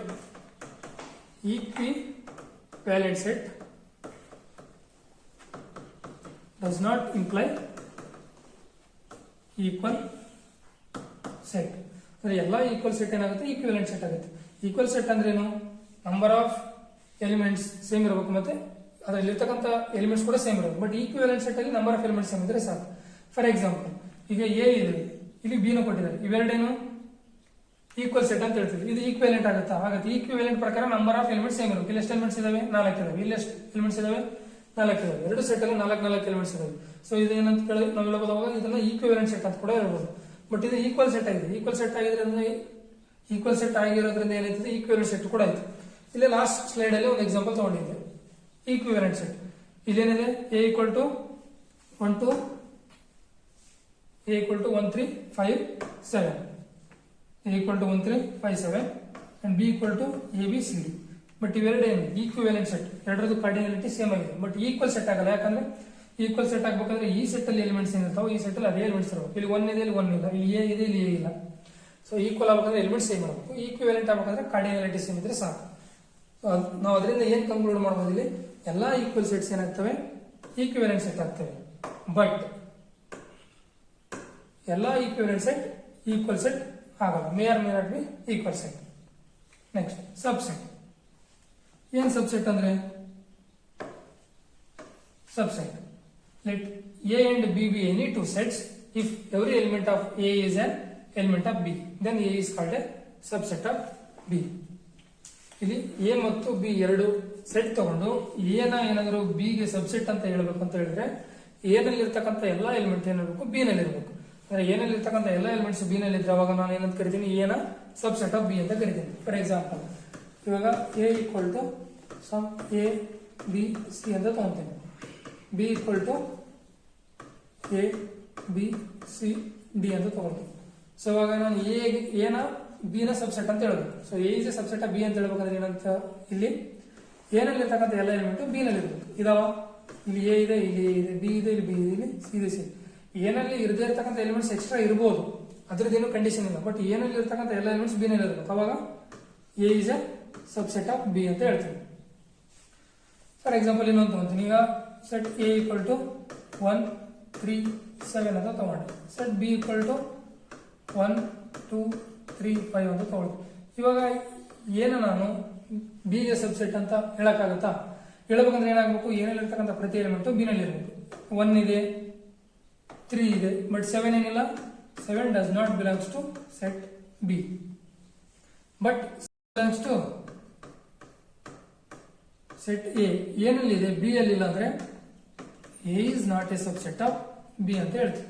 [SPEAKER 1] equivalent set does not imply equal set. ಅಂದ್ರೆ ಎಲ್ಲ ಈಕ್ವಲ್ ಸೆಟ್ ಏನಾಗುತ್ತೆ, ಈಕ್ವಿವೆಲೆಂಟ್ ಸೆಟ್ ಆಗುತ್ತೆ. ಈಕ್ವಲ್ ಸೆಟ್ ಅಂದ್ರೆ ಏನು, ನಂಬರ್ ಆಫ್ ಎಲಿಮೆಂಟ್ಸ್ ಸೇಮ್ ಇರಬೇಕು ಮತ್ತೆ ಅದರಲ್ಲಿ ಇರ್ತಕ್ಕಂಥ ಎಲಿಮೆಂಟ್ಸ್ ಕೂಡ ಸೇಮ್ ಇರಬೇಕು. ಬಟ್ ಈಕ್ವಿವೆಲೆಂಟ್ ಸೆಟ್ ಅಲ್ಲಿ ನಂಬರ್ ಆಫ್ ಎಲಿಮೆಂಟ್ಸ್ ಸೇಮ್ ಇದ್ರೆ ಸಾಕು. ಫಾರ್ ಎಕ್ಸಾಂಪಲ್ ಈಗ ಎ ಇದೆ, ಇಲ್ಲಿ ಬಿ ನ ಕೊಟ್ಟಿದ್ದಾರೆ, ಇವೆರಡೇನು ಈಕ್ವಲ್ ಸೆಟ್ ಅಂತ ಹೇಳ್ತೀವಿ. ಇದು ಈಕ್ವಿವೆಲೆಂಟ್ ಆಗುತ್ತಾ, ಆಗುತ್ತೆ. ಈಕ್ವಿವೆಲೆಂಟ್ ಪ್ರಕಾರ ನಂಬರ್ ಆಫ್ ಎಲಿಮೆಂಟ್ಸ್ ಸೇಮ್ ಇರಬೇಕು. ಇಲ್ಲಿ ಎಷ್ಟು ಎಲಿಮೆಂಟ್ಸ್ ಇದಾವೆ, 4 ಇದಾವೆ. ಇಲ್ಲಿ ಎಷ್ಟು ಎಲಿಮೆಂಟ್ಸ್ ಇದಾವೆ, 4 ಇದಾವೆ. ಎರಡು ಸೆಟ್ ಅಲ್ಲಿ 4 ಎಲಿಮೆಂಟ್ಸ್ ಇದಾವೆ. ಸೊ ಇದು ಏನಂತ ಕೇಳಿ ನಾವು ಹೇಳ್ಬೋದು, ಇದನ್ನ ಈಕ್ವಿವೆಲೆಂಟ್ ಸೆಟ್ ಅಂತ ಕೂಡ ಹೇಳ್ಬೋದು. ಬಟ್ ಇದು ಈಕ್ವಲ್ ಸೆಟ್ ಆಗಿದೆ. ಈಕ್ವಲ್ ಸೆಟ್ ಆಗಿರೋದ್ರಿಂದ ಏನಾಯ್ತದೆ, ಈಕ್ವಿವೆಲೆಂಟ್ ಸೆಟ್ ಕೂಡ ಆಯ್ತು. ಇಲ್ಲಿ ಲಾಸ್ಟ್ ಸ್ಲೈಡ್ ಅಲ್ಲಿ ಒಂದು ಎಕ್ಸಾಂಪಲ್ ತಗೊಂಡಿದ್ದೆ, ಈಕ್ವಿವೆಲೆಂಟ್ ಸೆಟ್. ಇಲ್ಲೇನಿದೆ, A equal to 1 2 A equal to 1 3 5 7, A equal to 1 3 5 7 and B equal to A B C D. But ಇವೆರಡು ಏನು ಈಕ್ವಿವೆಲೆಂಟ್ ಸೆಟ್, ಎರಡರದ್ದು ಕಾರ್ಡಿನಾಲಿಟಿ ಸೇಮ್ ಆಗಿದೆ. ಬಟ್ ಈಕ್ವಲ್ ಸೆಟ್ ಆಗಲ್ಲ. ಯಾಕಂದ್ರೆ ಈಕ್ವಲ್ ಸೆಟ್ ಆಗ್ಬೇಕಂದ್ರೆ ಈ ಸೆಟ್ ಅಲ್ಲಿ ಎಲಿಮೆಂಟ್ಸ್ ಏನಿರ್ತಾವೆ, ಈ ಸೆಟ್ ಅಲ್ಲಿ ಅದೇ ಎಲಿಮೆಂಟ್ಸ್ ಇರಬೇಕು. ಇಲ್ಲಿ 1 ಇದೆ, ಇಲ್ಲಿ 1 ಇಲ್ಲ, ಇಲ್ಲಿ ಎ ಇದೆ, ಇಲ್ಲಿ ಎ ಇಲ್ಲ. ಸೊ ಈಕ್ವಲ್ ಆಗ್ಬೇಕಂದ್ರೆ ಎಲಿಮೆಂಟ್ಸ್ ಸೇಮ್ ಆಗಬೇಕು. ಈಕ್ವಿವೆಲೆಂಟ್ ಆಗ್ಬೇಕಂದ್ರೆ ಕಾರ್ಡಿನಾಲಿಟಿ ಸೇಮ್ ಇದ್ರೆ ಸಾಕು. ನಾವು ಅದರಿಂದ ಏನ್ ಕನ್ಕ್ಲೂಡ್ ಮಾಡಬಹುದು, ಇಲ್ಲಿ ಎಲ್ಲಾ ಈಕ್ವಲ್ ಸೆಟ್ಸ್ ಏನಾಗ್ತವೆ, ಈಕ್ವಿವೆಲೆಂಟ್ ಸೆಟ್ ಆಗ್ತವೆ. ಬಟ್ ಎಲ್ಲಾ ಈಕ್ವಿವೆಲೆಂಟ್ ಸೆಟ್ ಈಕ್ವಲ್ ಸೆಟ್ ಆಗಲ್ಲ. May R may not be equal set. Next subset. ಏನ್ ಸಬ್ಸೆಟ್ ಅಂದ್ರೆ, subset let A and B be any two sets if every element of A is an element of B, then A is called a subset of B. ಇಲ್ಲಿ A ಮತ್ತು B ಎರಡು ಸೆಟ್ ತಗೊಂಡು A ನ ಏನಾದರೂ B ಗೆ ಸಬ್ಸೆಟ್ ಅಂತ ಹೇಳಬೇಕು ಅಂತ ಹೇಳಿದ್ರೆ A ನಲ್ಲಿ ಇರ್ತಕ್ಕಂಥ ಎಲ್ಲಾ ಎಲಿಮೆಂಟ್ ಏನಿರಬೇಕು, B ನಲ್ಲಿ ಇರಬೇಕು. ಅಂದ್ರೆ A ನಲ್ಲಿ ಇರ್ತಕ್ಕಂಥ ಎಲ್ಲಾ ಎಲಿಮೆಂಟ್ಸ್ B ನಲ್ಲಿ ಇದ್ರೆ ಅವಾಗ ನಾನು ಏನಂತ ಕರಿತೀನಿ, A ನ ಸಬ್ಸೆಟ್ ಆಫ್ B ಅಂತ ಕರಿತೀನಿ. ಫಾರ್ ಎಕ್ಸಾಂಪಲ್ ಇವಾಗ A equal to some A B C ಅಂತ ತಗೊಂತೀನಿ. B equal to A B C D ಅಂತ ತಗೊಳ್ತೀನಿ. ಸೊ ಇವಾಗ ನಾನು ಎ ನ ಬಿ ನ ಸಬ್ಸೆಟ್ ಅಂತ ಹೇಳ್ಬೇಕು. So A is a subset of B ಅಂತ ಹೇಳ್ಬೇಕಂದ್ರೆ ಏನಂತ, ಇಲ್ಲಿ ಎ ನಲ್ಲಿ ಇರ್ತಕ್ಕಂಥ ಎಲ್ಲ ಎಲಿಮೆಂಟ್ ಬಿ ನಲ್ಲಿ ಇರಬೇಕು. ಇದಾವ, ಇಲ್ಲಿ ಎ ಇದೆ, ಇಲ್ಲಿ ಎ ಇದೆ, ಬಿ ಇದೆ, ಇಲ್ಲಿ ಬಿ ಇದೆ, ಇಲ್ಲಿ ಸಿ ಇದೆ, ಸಿ. ಏನಲ್ಲಿ ಇರದೇ ಇರ್ತಕ್ಕಂಥ ಎಲಿಮೆಂಟ್ಸ್ ಎಕ್ಸ್ಟ್ರಾ ಇರ್ಬೋದು, ಅದ್ರದ್ದೇನು ಕಂಡೀಷನ್ ಇಲ್ಲ. ಬಟ್ ಏನಲ್ಲಿ ಇರ್ತಕ್ಕಂಥ ಎಲ್ಲ ಎಲಿಮೆಂಟ್ಸ್ ಬಿ ನಲ್ಲಿ ಇರಬೇಕು. ಅವಾಗ A is a subset of B ಅಂತ ಹೇಳ್ತೀವಿ. ಫಾರ್ ಎಕ್ಸಾಂಪಲ್ ಇನ್ನೊಂದು ತಗೊಂತೀನಿ. ಈಗ ಸೆಟ್ ಎ ಈಕ್ವಲ್ ಟು 1 3 7 ಅಂತ ತಗೊಂಡು, ಸೆಟ್ ಬಿ ಈಕ್ವಲ್ ಟು 1 2 3 5 ಅಂತ ತಗೊಳ್ಳಿ. ಇವಾಗ ಏನು ನಾನು ಬಿ ಗೆ ಸಬ್ಸೆಟ್ ಅಂತ ಹೇಳಕ್ಕಾಗತ್ತಾ? ಹೇಳಬೇಕಂದ್ರೆ ಏನಾಗಬೇಕು, ಏನಲ್ಲಿ ಇರ್ತಕ್ಕಂಥ ಪ್ರತಿ ಎಲಿಮೆಂಟು ಬಿ ನಲ್ಲಿ ಇರಬೇಕು. 1 ಇದೆ, 3 ಇದೆ, ಬಟ್ 7 ಏನಿಲ್ಲ. 7 does not belongs to set B, but belongs to set A. ಏನಲ್ಲಿ ಇದೆ, ಬಿ ಅಲ್ಲಿ ಇಲ್ಲ ಅಂದ್ರೆ A is not a subset of B ಅಂತ ಹೇಳ್ತೀವಿ.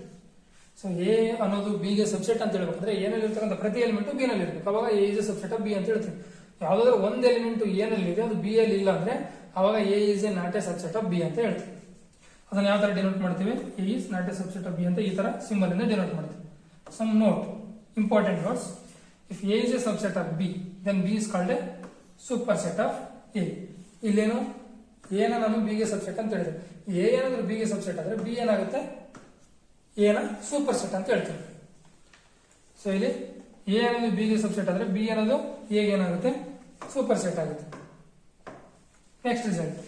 [SPEAKER 1] ಸೊ ಎ ಅನ್ನೋದು ಬಿ ಗೆ ಸಬ್ಸೆಟ್ ಅಂತ ಹೇಳ್ಬೇಕಂದ್ರೆ ಏನಲ್ಲಿ ಇರ್ತಕ್ಕಂಥ ಪ್ರತಿ ಎಲಿಮೆಂಟ್ ಬಿ ನಲ್ಲಿ ಇರಬೇಕು. ಅವಾಗ A is a subset of B ಅಂತ ಹೇಳ್ತೀವಿ. ಯಾವ್ದಾದ್ರು ಒಂದು ಎಲಿಮೆಂಟ್ ಏನಲ್ಲಿ ಇದೆ ಅದು ಬಿ ಅಲ್ಲಿ ಇಲ್ಲ ಅಂದ್ರೆ ಅವಾಗ A is a not a subset of B ಅಂತ ಹೇಳ್ತೀವಿ. ಅದನ್ನ ಯಾವ ತರ ಡಿನೋಟ್ ಮಾಡ್ತೀವಿ? A is not a subset of B ಅಂತ ಈ ತರ ಸಿಂಬಲ್ ಇಂದ ಡಿನೋಟ್ ಮಾಡ್ತೀವಿ. Some note, important notes. If A is a subset of B, then B is called a superset of A. ಇಲ್ಲೇನು ಎನ ನಾನು ಬಿ ಗೆ ಸಬ್ಸೆಟ್ ಅಂತ ಹೇಳಿದೆ. ಎ ಏನಾದ್ರೂ ಬಿ ಗೆ ಸಬ್ಸೆಟ್ ಆದ್ರೆ ಬಿ ಏನಾಗುತ್ತೆ? ಎನ ಸೂಪರ್ ಸೆಟ್ ಅಂತ ಹೇಳ್ತೀವಿ. ಸೊ ಇಲ್ಲಿ ಎ ಅನ್ನೋದು ಬಿ ಗೆ ಸಬ್ಸೆಟ್ ಆದ್ರೆ ಬಿ ಅನ್ನೋದು ಎ ಗೆ ಏನಾಗುತ್ತೆ? ಸೂಪರ್ ಸೆಟ್ ಆಗುತ್ತೆ. ನೆಕ್ಸ್ಟ್ ರಿಸಲ್ಟ್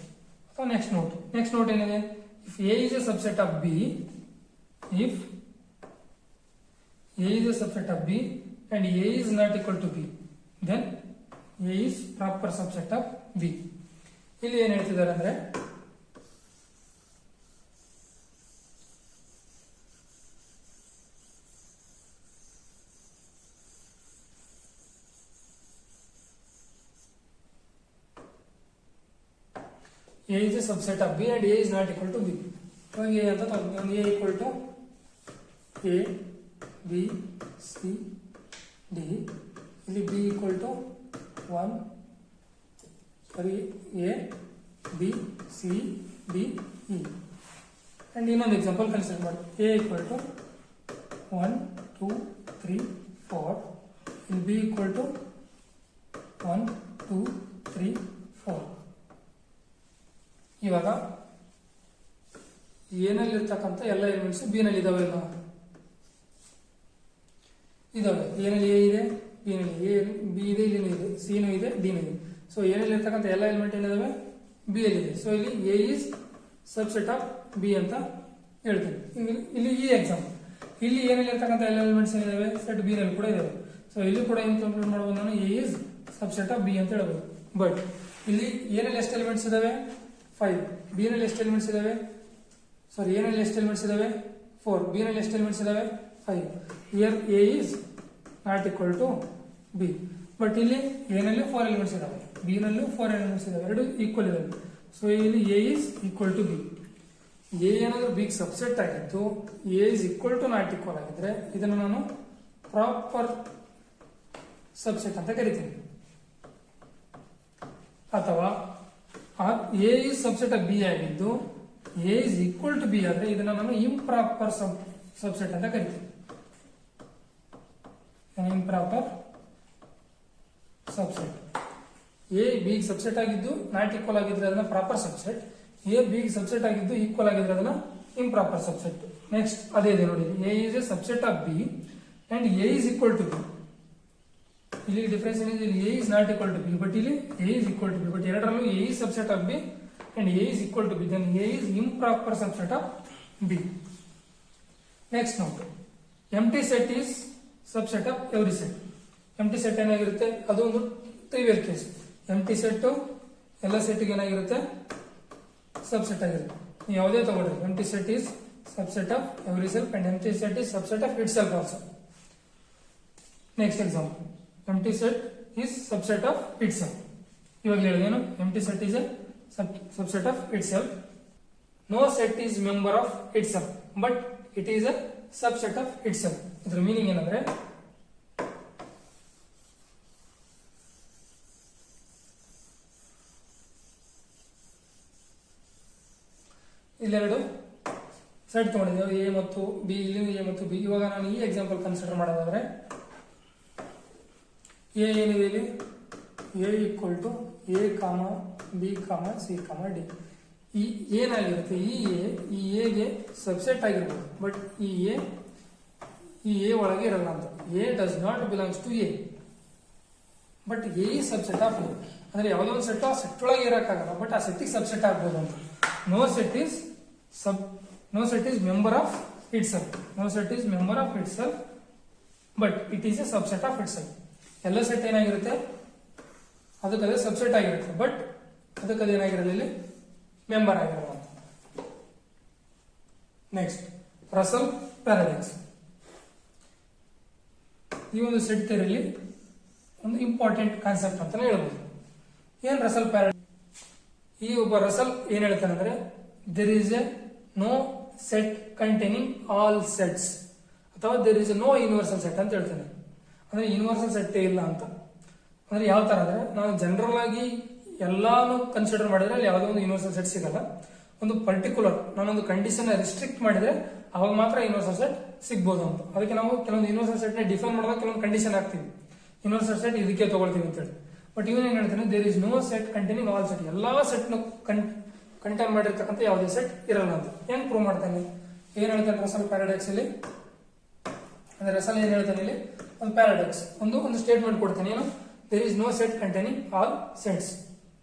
[SPEAKER 1] ಅಥವಾ ನೆಕ್ಸ್ಟ್ ನೋಟ್. ನೆಕ್ಸ್ಟ್ ನೋಟ್ ಏನಿದೆ? If A is a subset of B, if A is a subset of B and A is not equal to B, then A is proper subset of B. ಇಲ್ಲಿ ಏನ್ ಹೇಳ್ತಿದ್ದಾರೆ ಅಂದ್ರೆ A is a subset of B and A is not equal to B. So A ಅಂತ ತಗೊಂಡು A equal to A, B, C, D. ಇಲ್ಲಿ B equal to 1, sorry, A, B, C, D, E. And ಇನ್ನೊಂದು ಎಕ್ಸಾಂಪಲ್ ಕನ್ಸಿಡರ್ ಮಾಡಿ. A equal to 1, 2, 3, 4. ಇಲ್ಲಿ B equal to 1, 2, 3, 4. ಇವಾಗ ಏನಲ್ಲಿ ಇರ್ತಕ್ಕಂಥ ಎಲ್ಲ ಎಲಿಮೆಂಟ್ಸ್ ಬಿ ನಲ್ಲಿ ಇದಾವೆ ಇಲ್ಲ? ಇದಾವೆ. ಏನಲ್ಲಿ ಎ ಇದೆ, ಬಿ ನಲ್ಲಿ ಎ, ಬಿ ಇದೆ, ಇಲ್ಲಿ ಇದೆ, ಸಿ ನೂ ಇದೆ, ಡಿ ನೂ ಇದೆ. ಸೊ ಏನಲ್ಲಿ ಇರ್ತಕ್ಕಂಥ ಎಲ್ಲ ಎಲಿಮೆಂಟ್ ಏನಿದಾವೆ? ಬಿ ಅಲ್ಲಿ ಇದೆ. ಸೊ ಇಲ್ಲಿ A is subset of B ಅಂತ ಹೇಳ್ತೀನಿ. ಇಲ್ಲಿ ಈ ಎಕ್ಸಾಂಪಲ್, ಇಲ್ಲಿ ಏನಲ್ಲಿ ಇರ್ತಕ್ಕಂಥ ಎಲ್ಲ ಎಲಿಮೆಂಟ್ಸ್ ಏನಿದಾವೆ? ಸೆಟ್ ಬಿ ನಲ್ಲಿ ಕೂಡ ಇದಾವೆ. ಸೊ ಇಲ್ಲಿ ಕೂಡ ಏನ್ ಕಂಪ್ಲೀಟ್ ಮಾಡಬಹುದು ನಾನು? A is subset of B ಅಂತ ಹೇಳ್ಬೋದು. ಬಟ್ ಇಲ್ಲಿ ಏನಲ್ಲಿ ಎಷ್ಟು ಎಲಿಮೆಂಟ್ಸ್ ಇದಾವೆ? 5. ಬಿ ನಲ್ಲಿ ಎಷ್ಟು ಎಲಿಮೆಂಟ್ಸ್ ಇದಾವೆ? ಸಾರಿ, ಎ ನಲ್ಲಿ ಎಷ್ಟು ಎಲಿಮೆಂಟ್ಸ್ ಇದಾವೆ? 4. ಬಿ ನಲ್ಲಿ ಎಷ್ಟು ಎಲಿಮೆಂಟ್ಸ್ ಇದಾವೆ? 5. Here A is not equal to B. But ಇಲ್ಲಿ ಎ ನಲ್ಲಿ 4 ಎಲಿಮೆಂಟ್ಸ್ ಇದಾವೆ, ಬಿ ನಲ್ಲೂ 4 ಎಲಿಮೆಂಟ್ಸ್ ಇದಾವೆ, ಎರಡು ಈಕ್ವಲ್ ಇದಾವೆ. ಸೊ ಇಲ್ಲಿ A is equal to B. A ಏನಾದ್ರೂ ಬಿಗ್ ಸಬ್ಸೆಟ್ ಆಗಿದ್ದು A is equal to not equal ಆಗಿದ್ರೆ ಇದನ್ನು ನಾನು ಪ್ರಾಪರ್ ಸಬ್ಸೆಟ್ ಅಂತ ಕರಿತೀನಿ. ಅಥವಾ A is subset of B ಆಗಿದ್ದು A is equal to B ಆದ್ರೆ ಇದನ್ನ ನಾನು ಇಂಪ್ರಾಪರ್ ಸಬ್ಸೆಟ್ ಅಂತ ಕರಿತೀನಿ. Improper subset. A B subset ಆಗಿದ್ದು ನಾಟ್ ಈಕ್ವಲ್ ಆಗಿದ್ರೆ ಅದನ್ನ proper subset. A B subset ಆಗಿದ್ದು ಈಕ್ವಲ್ ಆಗಿದ್ರೆ ಅದನ್ನ ಇಂಪ್ರಾಪರ್ ಸಬ್ಸೆಟ್. ನೆಕ್ಸ್ಟ್ ಅದೇ ಇದೆ ನೋಡಿ, A is a subset of B and A is equal to B. ಇಲ್ಲಿ ಡಿಫರೆನ್ಸ್ ಏನಿದೆ? ಇಲ್ಲಿ A is not equal to B, but ಇಲ್ಲಿ A is equal to B. But ಎರಡರಲ್ಲೂ A is subset of B and A is equal to B, then A is improper subset of B. Next note, empty set is subset of every set. Empty set ಏನಾಗಿರುತ್ತೆ? ಅದು ಒಂದು ಟ್ರಿವಿಯಲ್ ಕೇಸ್. ಎಂಪ್ಟಿ ಸೆಟ್ ಎಲ್ಲ ಸೆಟ್ಗೆ ಏನಾಗಿರುತ್ತೆ? ಸಬ್ಸೆಟ್ ಆಗಿರುತ್ತೆ. ನೀವು ಯಾವುದೇ ತಗೊಳ್ರಿ, empty set is subset of every self and empty set is subset of it self also. Next example, empty set is subset of itself. ಇವಾಗ ಹೇಳಿದೇನು? empty set is a subset of itself. No set is member of itself, but it is a subset of itself. ಇದರ ಮೀನಿಂಗ್ ಏನಂದ್ರೆ ಇಲ್ಲೆರಡು ಸೆಟ್ ತಗೊಂಡಿದ್ದೇವೆ, ಎ ಮತ್ತು ಬಿ. ಇಲ್ಲಿ ಎ ಮತ್ತು ಬಿ. ಇವಾಗ ನಾನು ಈ ಎಕ್ಸಾಂಪಲ್ ಕನ್ಸಿಡರ್ ಮಾಡೋದಾದ್ರೆ ಎ ಏನಿದೆ ಇಲ್ಲಿ? A equal to A comma B comma C ಕಾಮ ಡಿ. ಈ ಏನಾಗಿರುತ್ತೆ, ಈ ಎಗೆ ಸಬ್ಸೆಟ್ ಆಗಿರ್ಬೋದು, ಬಟ್ ಈ ಎ ಒಳಗೆ ಇರಲ್ಲ ಅಂತ. A does not belongs to A, but A ಈ ಸಬ್ಸೆಟ್ ಆಫ್ ಎ. ಅಂದ್ರೆ ಯಾವುದೋ ಒಂದು ಸೆಟ್ ಆ ಸೆಟ್ ಒಳಗೆ ಇರಕ್ಕಾಗಲ್ಲ, ಬಟ್ ಆ ಸೆಟ್ಟಿಗೆ ಸಬ್ಸೆಟ್ ಆಗ್ಬೋದು ಅಂತ. No set is member of itself. No set is member of itself, but it is a subset of itself. ಎಲ್ಲ ಸೆಟ್ ಏನಾಗಿರುತ್ತೆ, ಅದಕ್ಕದೇ ಸಬ್ಸೆಟ್ ಆಗಿರುತ್ತೆ, ಬಟ್ ಅದಕ್ಕದೇ ಏನಾಗಿರಲ್ಲ, ಇಲ್ಲಿ ಮೆಂಬರ್ ಆಗಿರಲ್ಲ ಅಂತ. Next, Russell paradox. ಈ ಒಂದು ಸೆಟ್ ಥಿಯರಿಯಲ್ಲಿ ಒಂದು ಇಂಪಾರ್ಟೆಂಟ್ ಕಾನ್ಸೆಪ್ಟ್ ಅಂತಾನೆ ಹೇಳ್ಬೋದು. ಏನ್ ರಸಲ್ ಪ್ಯಾರಾಡಾಕ್ಸ್? ಈ ಒಬ್ಬ ರಸಲ್ ಏನ್ ಹೇಳ್ತಾನೆ ಅಂದ್ರೆ, there is a no set containing all sets, ಅಥವಾ there is a no universal set ಅಂತ ಹೇಳ್ತಾನೆ. ಅಂದ್ರೆ ಯೂನಿವರ್ಸಲ್ ಸೆಟ್ ಇಲ್ಲ ಅಂತ. ಅಂದ್ರೆ ಯಾವ ತರ ಅಂದ್ರೆ, ನಾವು ಜನರಲ್ ಆಗಿ ಎಲ್ಲಾನು ಕನ್ಸಿಡರ್ ಮಾಡಿದ್ರೆ ಅಲ್ಲಿ ಯಾವುದೋ ಒಂದು ಯೂನಿವರ್ಸಲ್ ಸೆಟ್ ಸಿಗಲ್ಲ. ಒಂದು ಪರ್ಟಿಕ್ಯುಲರ್ ನಾನೊಂದು ಕಂಡೀಷನ್ ರಿಸ್ಟ್ರಿಕ್ಟ್ ಮಾಡಿದ್ರೆ ಅವಾಗ ಮಾತ್ರ ಯೂನಿವರ್ಸಲ್ ಸೆಟ್ ಸಿಗ್ಬೋದು ಅಂತ. ಅದಕ್ಕೆ ನಾವು ಕೆಲವೊಂದು ಯೂನಿವರ್ಸಲ್ ಸೆಟ್ ನ ಡಿಫೈನ್ ಮಾಡಿದಾಗ ಕೆಲವೊಂದು ಕಂಡೀಷನ್ ಹಾಕ್ತೀವಿ, ಯೂನಿವರ್ಸಲ್ ಸೆಟ್ ಇದಕ್ಕೆ ತಗೊಳ್ತೀವಿ ಅಂತ ಹೇಳಿ. ಬಟ್ ಇವನ್ ಏನ್ ಹೇಳ್ತಾನೆ, there is no set containing all set. ಎಲ್ಲಾ ಸೆಟ್ ನ ಕಂಟೈನ್ ಮಾಡಿರ್ತಕ್ಕಂಥ ಯಾವುದೇ ಸೆಟ್ ಇರಲ್ಲ ಅಂತ. ಹೆಂಗ್ ಪ್ರೂವ್ ಮಾಡ್ತಾನೆ, ಏನ್ ಹೇಳ್ತಾನೆ ರಸಲ್ ಪ್ಯಾರಾಡಾಕ್ಸ್ ಅಲ್ಲಿ? ಅಂದ್ರೆ ರಸಲ್ ಏನ್ ಹೇಳ್ತಾನೆ ಇಲ್ಲಿ, ಒಂದು ಪ್ಯಾರಾಡಾಕ್ಸ್, ಒಂದು ಸ್ಟೇಟ್ಮೆಂಟ್ ಕೊಡ್ತಾನೆ. ಏನು, there is no set containing all sets.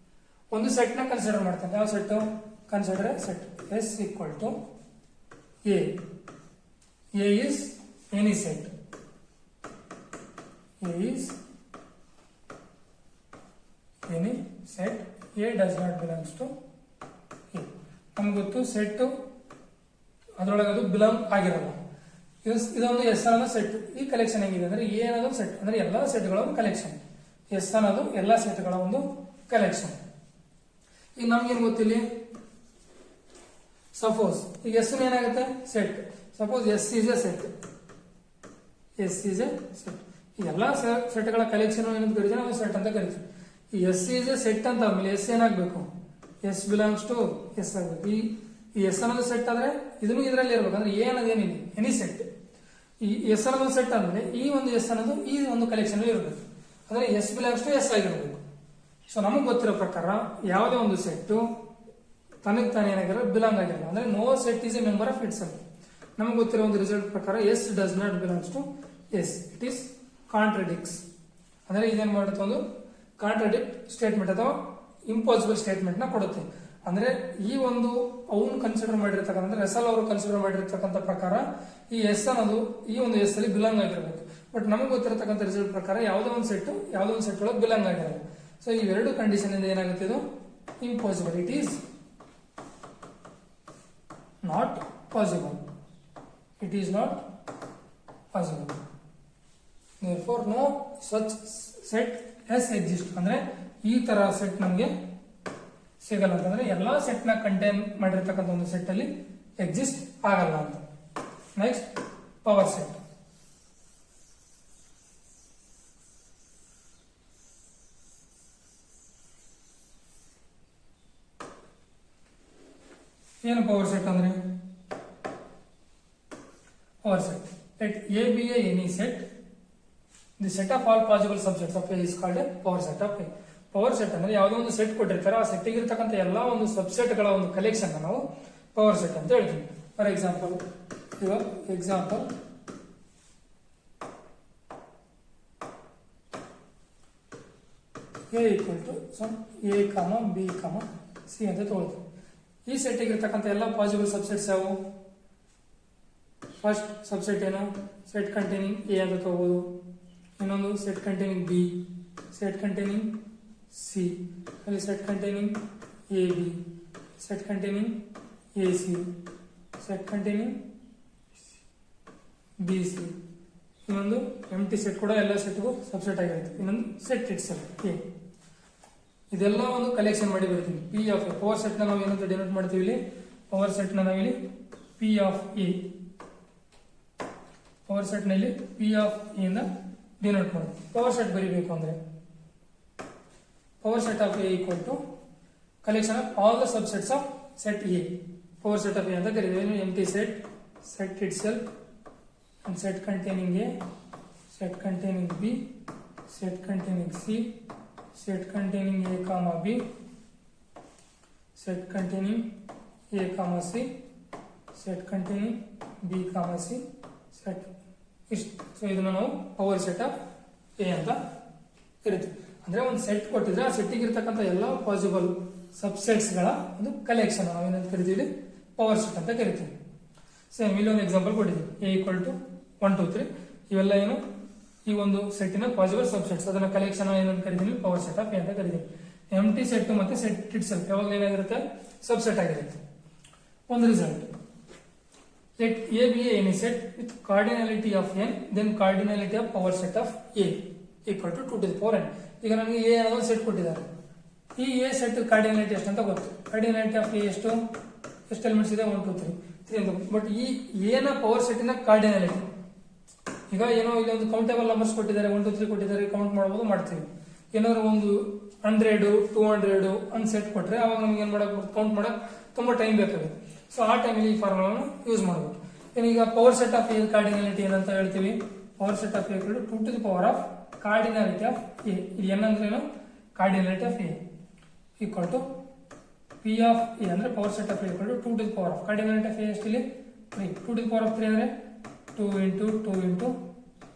[SPEAKER 1] ಒಂದು ಸೆಟ್ ನ ಕನ್ಸಿಡರ್ ಮಾಡ್ತಾನೆ. ಯಾವ set? Consider set S equal to A. A is any set. A is any set. A does not belongs to A. ನಮ್ಗೆ ಗೊತ್ತು ಸೆಟ್ ಅದರೊಳಗೆ ಅದು ಬಿಲಾಂಗ್ ಆಗಿರಲ್ಲ. ಇದೊಂದು ಎಸ್ ಅನ್ನೋದು ಸೆಟ್. ಈ ಕಲೆಕ್ಷನ್ ಹೆಂಗಿದೆ ಅಂದ್ರೆ, ಎ ಅನ್ನೋದು ಸೆಟ್ ಅಂದ್ರೆ ಎಲ್ಲಾ ಸೆಟ್ಗಳ ಒಂದು ಕಲೆಕ್ಷನ್, ಎಸ್ ಅನ್ನೋದು ಎಲ್ಲಾ ಸೆಟ್ಗಳ ಒಂದು ಕಲೆಕ್ಷನ್. ಈಗ ನಮ್ಗೇನ್ ಗೊತ್ತಿಲ್ಲಿ, ಸಪೋಸ್ ಈಗ ಎಸ್ ಏನಾಗುತ್ತೆ, set. Suppose S is a set. S is a set. ಈ ಎಲ್ಲಾ ಸೆಟ್ಗಳ ಕಲೆಕ್ಷನ್ ಏನಂತ ಕರಿತೀವಿ ನಾವು, ಸೆಟ್ ಅಂತ ಕರಿತೀವಿ. ಈ ಎಸ್ ಈಸ್ ಎ ಸೆಟ್ ಅಂತ ಆದ್ಮೇಲೆ ಎಸ್ ಏನಾಗಬೇಕು, ಎಸ್ ಬಿಲಾಂಗ್ಸ್ ಟು ಎಸ್ ಆಗಬೇಕು. ಈ ಎಸ್ ಅನ್ನೋದು ಸೆಟ್ ಆದ್ರೆ ಇದನ್ನು ಇದರಲ್ಲಿ ಇರಬೇಕು. ಅಂದ್ರೆ ಎ ಅನ್ನೋದು ಏನಿದೆ, ಎನಿ ಸೆಟ್. ಈ ಎಸ್ ಅನ್ನೋದು ಸೆಟ್ ಆದ್ಮೇಲೆ ಈ ಒಂದು ಎಸ್ ಅನ್ನೋದು ಈ ಒಂದು ಕಲೆಕ್ಷನ್ ಇರಬೇಕು. ಅಂದ್ರೆ ಎಸ್ ಬಿಲಾಂಗ್ಸ್ ಟು ಎಸ್ ಆಗಿರಬೇಕು. ಸೊ ನಮಗ್ ಗೊತ್ತಿರೋ ಪ್ರಕಾರ ಯಾವುದೇ ಒಂದು ಸೆಟ್ ತನಗೆ ತಾನೇ ಏನಾಗಿರೋ ಬಿಲಾಂಗ್ ಆಗಿರಲ್ಲ. ಅಂದ್ರೆ no set is a member of itself. ನಮಗೆ ಗೊತ್ತಿರೋ ಒಂದು ರಿಸಲ್ಟ್ ಪ್ರಕಾರ S does not belongs to S, it is contradicts. ಅಂದ್ರೆ ಇದೇನ್ ಮಾಡುತ್ತೆ, ಒಂದು ಕಾಂಟ್ರಡಿಕ್ಟ್ ಸ್ಟೇಟ್ಮೆಂಟ್ ಅಥವಾ ಇಂಪಾಸಿಬಲ್ ಸ್ಟೇಟ್ಮೆಂಟ್ ನ ಕೊಡುತ್ತೆ. ಅಂದ್ರೆ ಈ ಒಂದು ಅವನು ಕನ್ಸಿಡರ್ ಮಾಡಿರ್ತಕ್ಕಂಥ, ಅಂದ್ರೆ ರಸಲ್ ಅವರು ಕನ್ಸಿಡರ್ ಮಾಡಿರ್ತಕ್ಕಂಥ ಪ್ರಕಾರ ಈ ಎಸ್ ಅನ್ನೋದು ಈ ಒಂದು ಎಸ್ ಅಲ್ಲಿ ಬಿಲಾಂಗ್ ಆಗಿರಬೇಕು. ಬಟ್ ನಮಗೆ ಗೊತ್ತಿರತಕ್ಕಂಥ ರಿಸಲ್ಟ್ ಪ್ರಕಾರ ಯಾವುದೋ ಒಂದು ಸೆಟ್ ಒಳಗೆ ಬಿಲಾಂಗ್ ಆಗಿರಲ್ಲ. ಸೊ ಈ ಎರಡು ಕಂಡೀಷನ್ ಇಂದ ಏನಾಗುತ್ತೆ, ಇದು impossible. It is not possible. It is not possible. therefore no such set as exist. ಅಂದ್ರೆ ಈ ತರ ಸೆಟ್ ನಮಗೆ ಸಿಗಲ್ಲ ಅಂತಂದ್ರೆ ಎಲ್ಲಾ ಸೆಟ್ ನ ಕಂಟೈನ್ ಮಾಡಿರ್ತಕ್ಕಂಥ ಒಂದು ಸೆಟ್ ಅಲ್ಲಿ ಎಕ್ಸಿಸ್ಟ್ ಆಗಲ್ಲ ಅಂತ. Next, power set. ಏನು ಪವರ್ ಸೆಟ್ ಅಂದ್ರೆ, power set let A be a any set, the set of all possible subsets of A is called a power set of A. Power set ಅಂದ್ರೆ ಯಾವುದೋ ಒಂದು ಸೆಟ್ ಕೊಟ್ಟಿರ್ತಾರೆ, ಆ ಸೆಟ್ ಇರ್ತಕ್ಕಂಥ ಎಲ್ಲಾ ಒಂದು ಸಬ್ಸೆಟ್ ಗಳ ಒಂದು ಕಲೆಕ್ಷನ್ ನಾವು ಪವರ್ ಸೆಟ್ ಅಂತ ಹೇಳ್ತೀವಿ. ಫಾರ್ ಎಕ್ಸಾಂಪಲ್, ಇವಾಗ example A equal to some A, B, C ಅಂತ ತಗೊಳ್ತೀವಿ. ಈ ಸೆಟ್ ಇರ್ತಕ್ಕಂಥ ಎಲ್ಲ ಪಾಸಿಬಲ್ ಸಬ್ಸೆಟ್ಸ್ ಯಾವುವು? ಫಸ್ಟ್ ಸಬ್ಸೆಟ್ ಏನು, ಸೆಟ್ ಕಂಟೈನಿಂಗ್ ಎ ಅಂತ ತಗೋಬಹುದು. ಇನ್ನೊಂದು set containing b, set containing c, ಅಲ್ಲಿ set containing a b, set containing a c, set containing b c. ಇನ್ನೊಂದು ಎಂಟಿ ಸೆಟ್ ಕೂಡ ಎಲ್ಲ ಸೆಟ್ಗೂ ಸಬ್ಸೆಟ್ ಆಗಿರುತ್ತೆ. ಇನ್ನೊಂದು ಸೆಟ್ ಇಟ್ ಸೆಲ್ಫ್ ಎ. ಇದೆಲ್ಲ ಒಂದು ಕಲೆಕ್ಷನ್ ಮಾಡಿ ಬರ್ತೀವಿ. P of A. Power set ನ ನಾವು ಏನಂತ ಡಿನೋಟ್ ಮಾಡ್ತೀವಿ ಇಲ್ಲಿ, ಪವರ್ ಸೆಟ್ ನ ನಾವಿಲ್ಲಿ P of A. Power set ನಲ್ಲಿ ಪಿ ಆಫ್ ಎ ಇಂದ ಡಿನೋಟ್ ಮಾಡ್ತೀವಿ. ಪವರ್ ಸೆಟ್ ಬರೀಬೇಕು ಅಂದ್ರೆ power set of A equal to collection of all the subsets of set A. Power set of A ಅಂತ ಕರೀತೀವಿ. Empty set, set itself, and set containing A, set containing B, set containing C, set containing A, B, set containing A comma C, set containing B comma C, set ಇಷ್ಟು. ಸೊ ಇದನ್ನು ನಾವು ಪವರ್ ಸೆಟ್ ಆಫ್ ಎ ಅಂತ ಕರಿತೀವಿ. ಅಂದ್ರೆ ಒಂದು ಸೆಟ್ ಕೊಟ್ಟಿದ್ರೆ ಆ ಸೆಟ್ಟಿಗೆ ಇರ್ತಕ್ಕಂಥ ಎಲ್ಲ ಪಾಸಿಬಲ್ ಸಬ್ಸೆಟ್ಸ್ ಗಳ ಒಂದು ಕಲೆಕ್ಷನ್ ನಾವೇನಂತ ಕರಿತೀವಿ, ಪವರ್ ಸೆಟ್ ಅಂತ ಕರಿತೀವಿ. ಸೇಮ್ ಇಲ್ಲಿ ಒಂದು ಎಕ್ಸಾಂಪಲ್ ಕೊಟ್ಟಿದ್ದೀವಿ, ಎ ಈಕ್ವಲ್ ಟು 1 2 3 ಇವೆಲ್ಲ ಏನು ಈ ಒಂದು ಸೆಟ್ಟಿನ ಪಾಸಿಬಲ್ ಸಬ್ಸೆಟ್ಸ್, ಅದನ್ನ ಕಲೆಕ್ಷನ್ ಏನಂತ ಕರಿತೀವಿ, ಪವರ್ ಸೆಟ್ ಆಫ್ ಎ ಅಂತ ಕರಿತೀವಿ. ಎಂಟಿ ಸೆಟ್ ಮತ್ತೆ ಸೆಟ್ ಇಟ್ ಸೆಲ್ಫ್ ಯಾವಾಗ ಏನಾಗಿರುತ್ತೆ, ಸಬ್ಸೆಟ್ ಆಗಿರುತ್ತೆ. ಒಂದು result, let A be any set with cardinality of n, then cardinality of power set of A equal to 2 to the power n. ಈಗ ನನಗೆ A ಅನ್ನೋದು ಸೆಟ್ ಕೊಟ್ಟಿದ್ದಾರೆ. ಈ A ಸೆಟ್ ಕಾರ್ಡಿನಾಲಿಟಿ ಎಷ್ಟು ಅಂತ ಗೊತ್ತು. ಕಾರ್ಡಿನಾಲಿಟಿ ಆಫ್ A ಎಷ್ಟು ಎಲಿಮೆಂಟ್ಸ್ ಇದೆ, 1 2 3 ಅಂತ. ಬಟ್ ಈ A ನ ಪವರ್ ಸೆಟ್ ನ ಕಾರ್ಡಿನಾಲಿಟಿ, ಈಗ ಏನೋ ಇಲ್ಲಿ ಒಂದು ಕೌಂಟೇಬಲ್ ನಂಬರ್ಸ್ ಕೊಟ್ಟಿದ್ದಾರೆ, 1 2 3 ಕೊಟ್ಟಿದ್ದಾರೆ, ಕೌಂಟ್ ಮಾಡಬಹುದು, ಮಾಡ್ತೀವಿ. ಏನಾದ್ರು ಒಂದು 100 200 ಅನ್ ಸೆಟ್ ಕೊಟ್ರೆ ಅವಾಗ ನಮ್ಗೆ ಏನ್ ಮಾಡಕ್, ಕೌಂಟ್ ಮಾಡಕ್ ತುಂಬಾ ಟೈಮ್ ಬೇಕಾಗುತ್ತೆ. ಸೊ ಆ ಟೈಮಲ್ಲಿ ಈ ಫಾರ್ಮುಲಾವನ್ನು ಯೂಸ್ ಮಾಡಬಹುದು. ಈಗ power set of A cardinality ಏನಂತ ಹೇಳ್ತೀವಿ, power set of A 2 to the power of cardinality of A. ಇದು ಏನ್ ಅಂದ್ರೆ ಏನು, cardinality of A equal to P of A ಅಂದ್ರೆ power set of A 2 to the power of cardinality of A ಎಷ್ಟಿಲ್ಲಿ 3, 2 to the power ಆಫ್ 3 ಅಂದ್ರೆ 2 into 2 into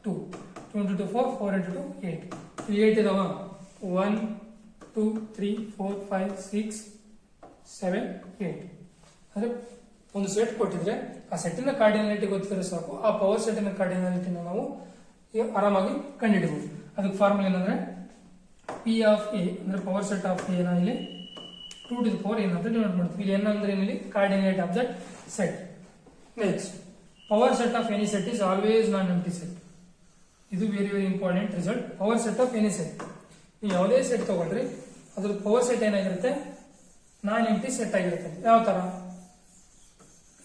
[SPEAKER 1] 2, 2 into 2 4, 4 into 2 8. ಇಲ್ಲಿ 8 ಇದಾವ, 1 2 3 4 5 6 7 8. ಅಂದ್ರೆ ಒಂದು ಸೆಟ್ ಕೊಟ್ಟಿದ್ರೆ ಆ ಸೆಟ್ಟಿನ ಕಾರ್ಡಿನಾಲಿಟಿ ಗೊತ್ತಿದ್ರೆ ಸಾಕು, ಆ ಪವರ್ ಸೆಟ್ಟಿನ ಕಾರ್ಡಿನಾಲಿಟಿನ ನಾವು ಆರಾಮಾಗಿ ಕಂಡುಹಿಡಬಹುದು. ಅದಕ್ಕೆ ಫಾರ್ಮುಲಾ ಏನಂದ್ರೆ ಪಿ ಆಫ್ ಎ ಅಂದ್ರೆ ಪವರ್ ಸೆಟ್ ಆಫ್ ಎ ನ ಇಲ್ಲಿ 2 to the power n ಅಂತ ಡಿನೋಟ್ ಮಾಡ್ತೀವಿ. ಇಲ್ಲಿ n ಅಂದ್ರೆ ಇಲ್ಲಿ ಕಾರ್ಡಿನೇಟ್ of that set. Next, power set of any set is always non empty set. ಇದು very very important result. Power set of any set, ನೀವು ಯಾವುದೇ ಸೆಟ್ ತಗೊಳ್ರಿ ಅದ್ರ ಪವರ್ ಸೆಟ್ ಏನಾಗಿರುತ್ತೆ, ನಾನ್ ಎಂಪ್ಟಿ ಸೆಟ್ ಆಗಿರುತ್ತೆ. ಯಾವ ತರ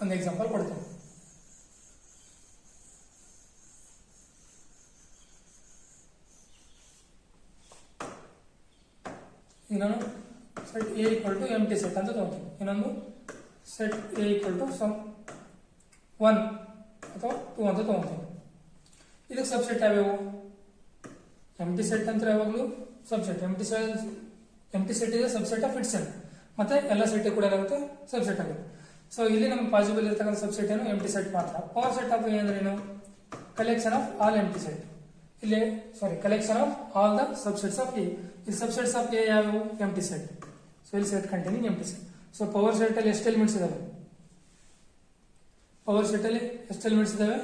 [SPEAKER 1] ಒಂದು ಎಕ್ಸಾಂಪಲ್ ಕೊಡ್ತೇನೆ. ಈಗ ನಾನು set A equal to empty set ಅಂತ ತಗೋತೀನಿ. ಇನ್ನೊಂದು set A equal to some 1 ಅಥವಾ 2 ಅಂತ ತಗೋತೀನಿ. ಇದಕ್ಕೆ ಸಬ್ಸೆಟ್ ಯಾವ್ಯಾವು, ಎಂಟಿ ಸೆಟ್ ಅಂತ ಯಾವಾಗಲೂ ಸಬ್ಸೆಟ್, ಎಂಟಿ ಸೆಟ್ ಇದೆ ಸಬ್ಸೆಟ್ ಆಫ್ ಇಟ್ ಸೆಟ್, ಮತ್ತೆ ಎಲ್ಲ ಸೆಟ್ ಕೂಡ ಏನಾಗುತ್ತೆ, ಸಬ್ಸೆಟ್ ಆಗುತ್ತೆ. ಸೊ ಇಲ್ಲಿ ನಮ್ಗೆ ಪಾಸಿಬಲ್ ಇರತಕ್ಕಂಥ ಸಬ್ಸೆಟ್ ಏನು, ಎಂಟಿ ಸೆಟ್ ಮಾತ್ರ. ಪವರ್ ಸೆಟ್ ಆಫ್ ಎ ಅಂದ್ರೆ ಏನು, collection of all empty set. ಇಲ್ಲಿ collection of all the subsets of A. ಈ ಸಬ್ಸೆಟ್ಸ್ ಆಫ್ ಎ ಯಾವ್ಯಾವು, ಎಂಟಿ ಸೆಟ್. ಸೊ ಇಲ್ಲಿ set containing empty set. So power set ಅಲ್ಲಿ ಎಷ್ಟು ಎಲಿಮೆಂಟ್ಸ್ ಇದಾವೆ, ಪವರ್ ಸೆಟ್ ಅಲ್ಲಿ ಎಷ್ಟು ಎಲಿಮೆಂಟ್ಸ್ ಇದಾವೆ,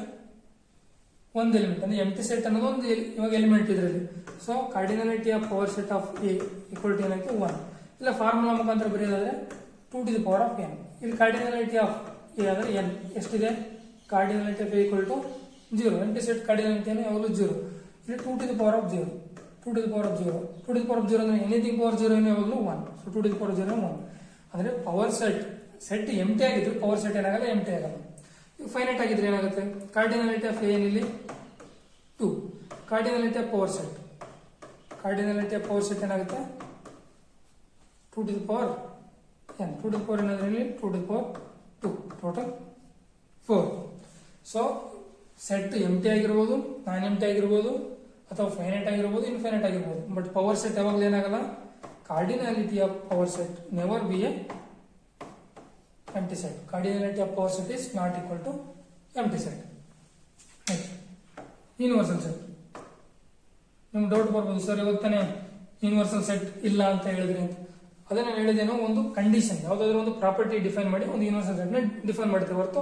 [SPEAKER 1] ಒಂದು ಎಲಿಮೆಂಟ್. ಅಂದ್ರೆ ಎಂಟಿ ಸೆಟ್ ಅನ್ನೋದು ಒಂದು ಇವಾಗ ಎಲಿಮೆಂಟ್ ಇದರಲ್ಲಿ. So cardinality of power set of A equal to ಏನಾಯ್ತು, 1. ಇಲ್ಲ ಫಾರ್ಮುಲಾ ಮುಖಾಂತರ ಬರೆಯೋದಾದ್ರೆ 2 to the power of n. ಇಲ್ಲಿ ಕಾರ್ಡಿನಾಲಿಟಿ ಆಫ್ ಎ ಆದ್ರೆ n ಎಷ್ಟಿದೆ, cardinality of A equal to 0. Empty set cardinality ಯಾವಾಗಲೂ 0. ಇಲ್ಲಿ 2 to the power of 0, 2 to the power of 0, 2 to the power of 0 ಅಂದ್ರೆ ಎನಿಥಿಂಗ್ ಪವರ್ 0 ಯಾವಾಗಲೂ 1. So 2 to the power of 0 1. ಅಂದ್ರೆ ಪವರ್ ಸೆಟ್ ಎಂಟಿ ಆಗಿದ್ರು ಪವರ್ ಸೆಟ್ ಏನಾಗಲ್ಲ, ಎಂಟಿ ಆಗಲ್ಲ. ಫೈನೈಟ್ ಆಗಿದ್ರೆ ಏನಾಗುತ್ತೆ, ಕಾರ್ಡಿನಾಲಿಟಿ ಆಫ್ ಎ ಇಲ್ಲಿ 2, cardinality of power set, cardinality of power set ಏನಾಗುತ್ತೆ 2 to the power n. 2 to the power ಏನಾದ್ರೆ ಇಲ್ಲಿ 2 to the power 2, total 4. So set empty ಆಗಿರ್ಬೋದು, ನಾನ್ ಎಂಟಿ ಆಗಿರ್ಬೋದು, ಅಥವಾ ಫೈನೈಟ್ ಆಗಿರ್ಬೋದು, ಇನ್ಫೈನೈಟ್ ಆಗಿರ್ಬೋದು. ಬಟ್ ಪವರ್ ಸೆಟ್ ಯಾವಾಗಲೂ ಏನಾಗಲ್ಲ, cardinality of power set never be a empty set. Cardinality of power set is not equal to empty set. Universal set, ನಿಮ್ಗೆ ಡೌಟ್ ಬರ್ಬೋದು, ಸರ್ ಇವಾಗ ತಾನೇ ಯೂನಿವರ್ಸಲ್ ಸೆಟ್ ಇಲ್ಲ ಅಂತ ಹೇಳಿದ್ರಿ ಅಂತ. ಅದೇ ನಾನು ಹೇಳಿದೇನೋ, ಒಂದು ಕಂಡೀಷನ್, ಯಾವ್ದಾದ್ರು ಒಂದು ಪ್ರಾಪರ್ಟಿ ಡಿಫೈನ್ ಮಾಡಿ ಒಂದು ಯೂನಿವರ್ಸಲ್ ಸೆಟ್ ನ ಡಿಫೈನ್ ಮಾಡ್ತೀವಿ ಹೊರತು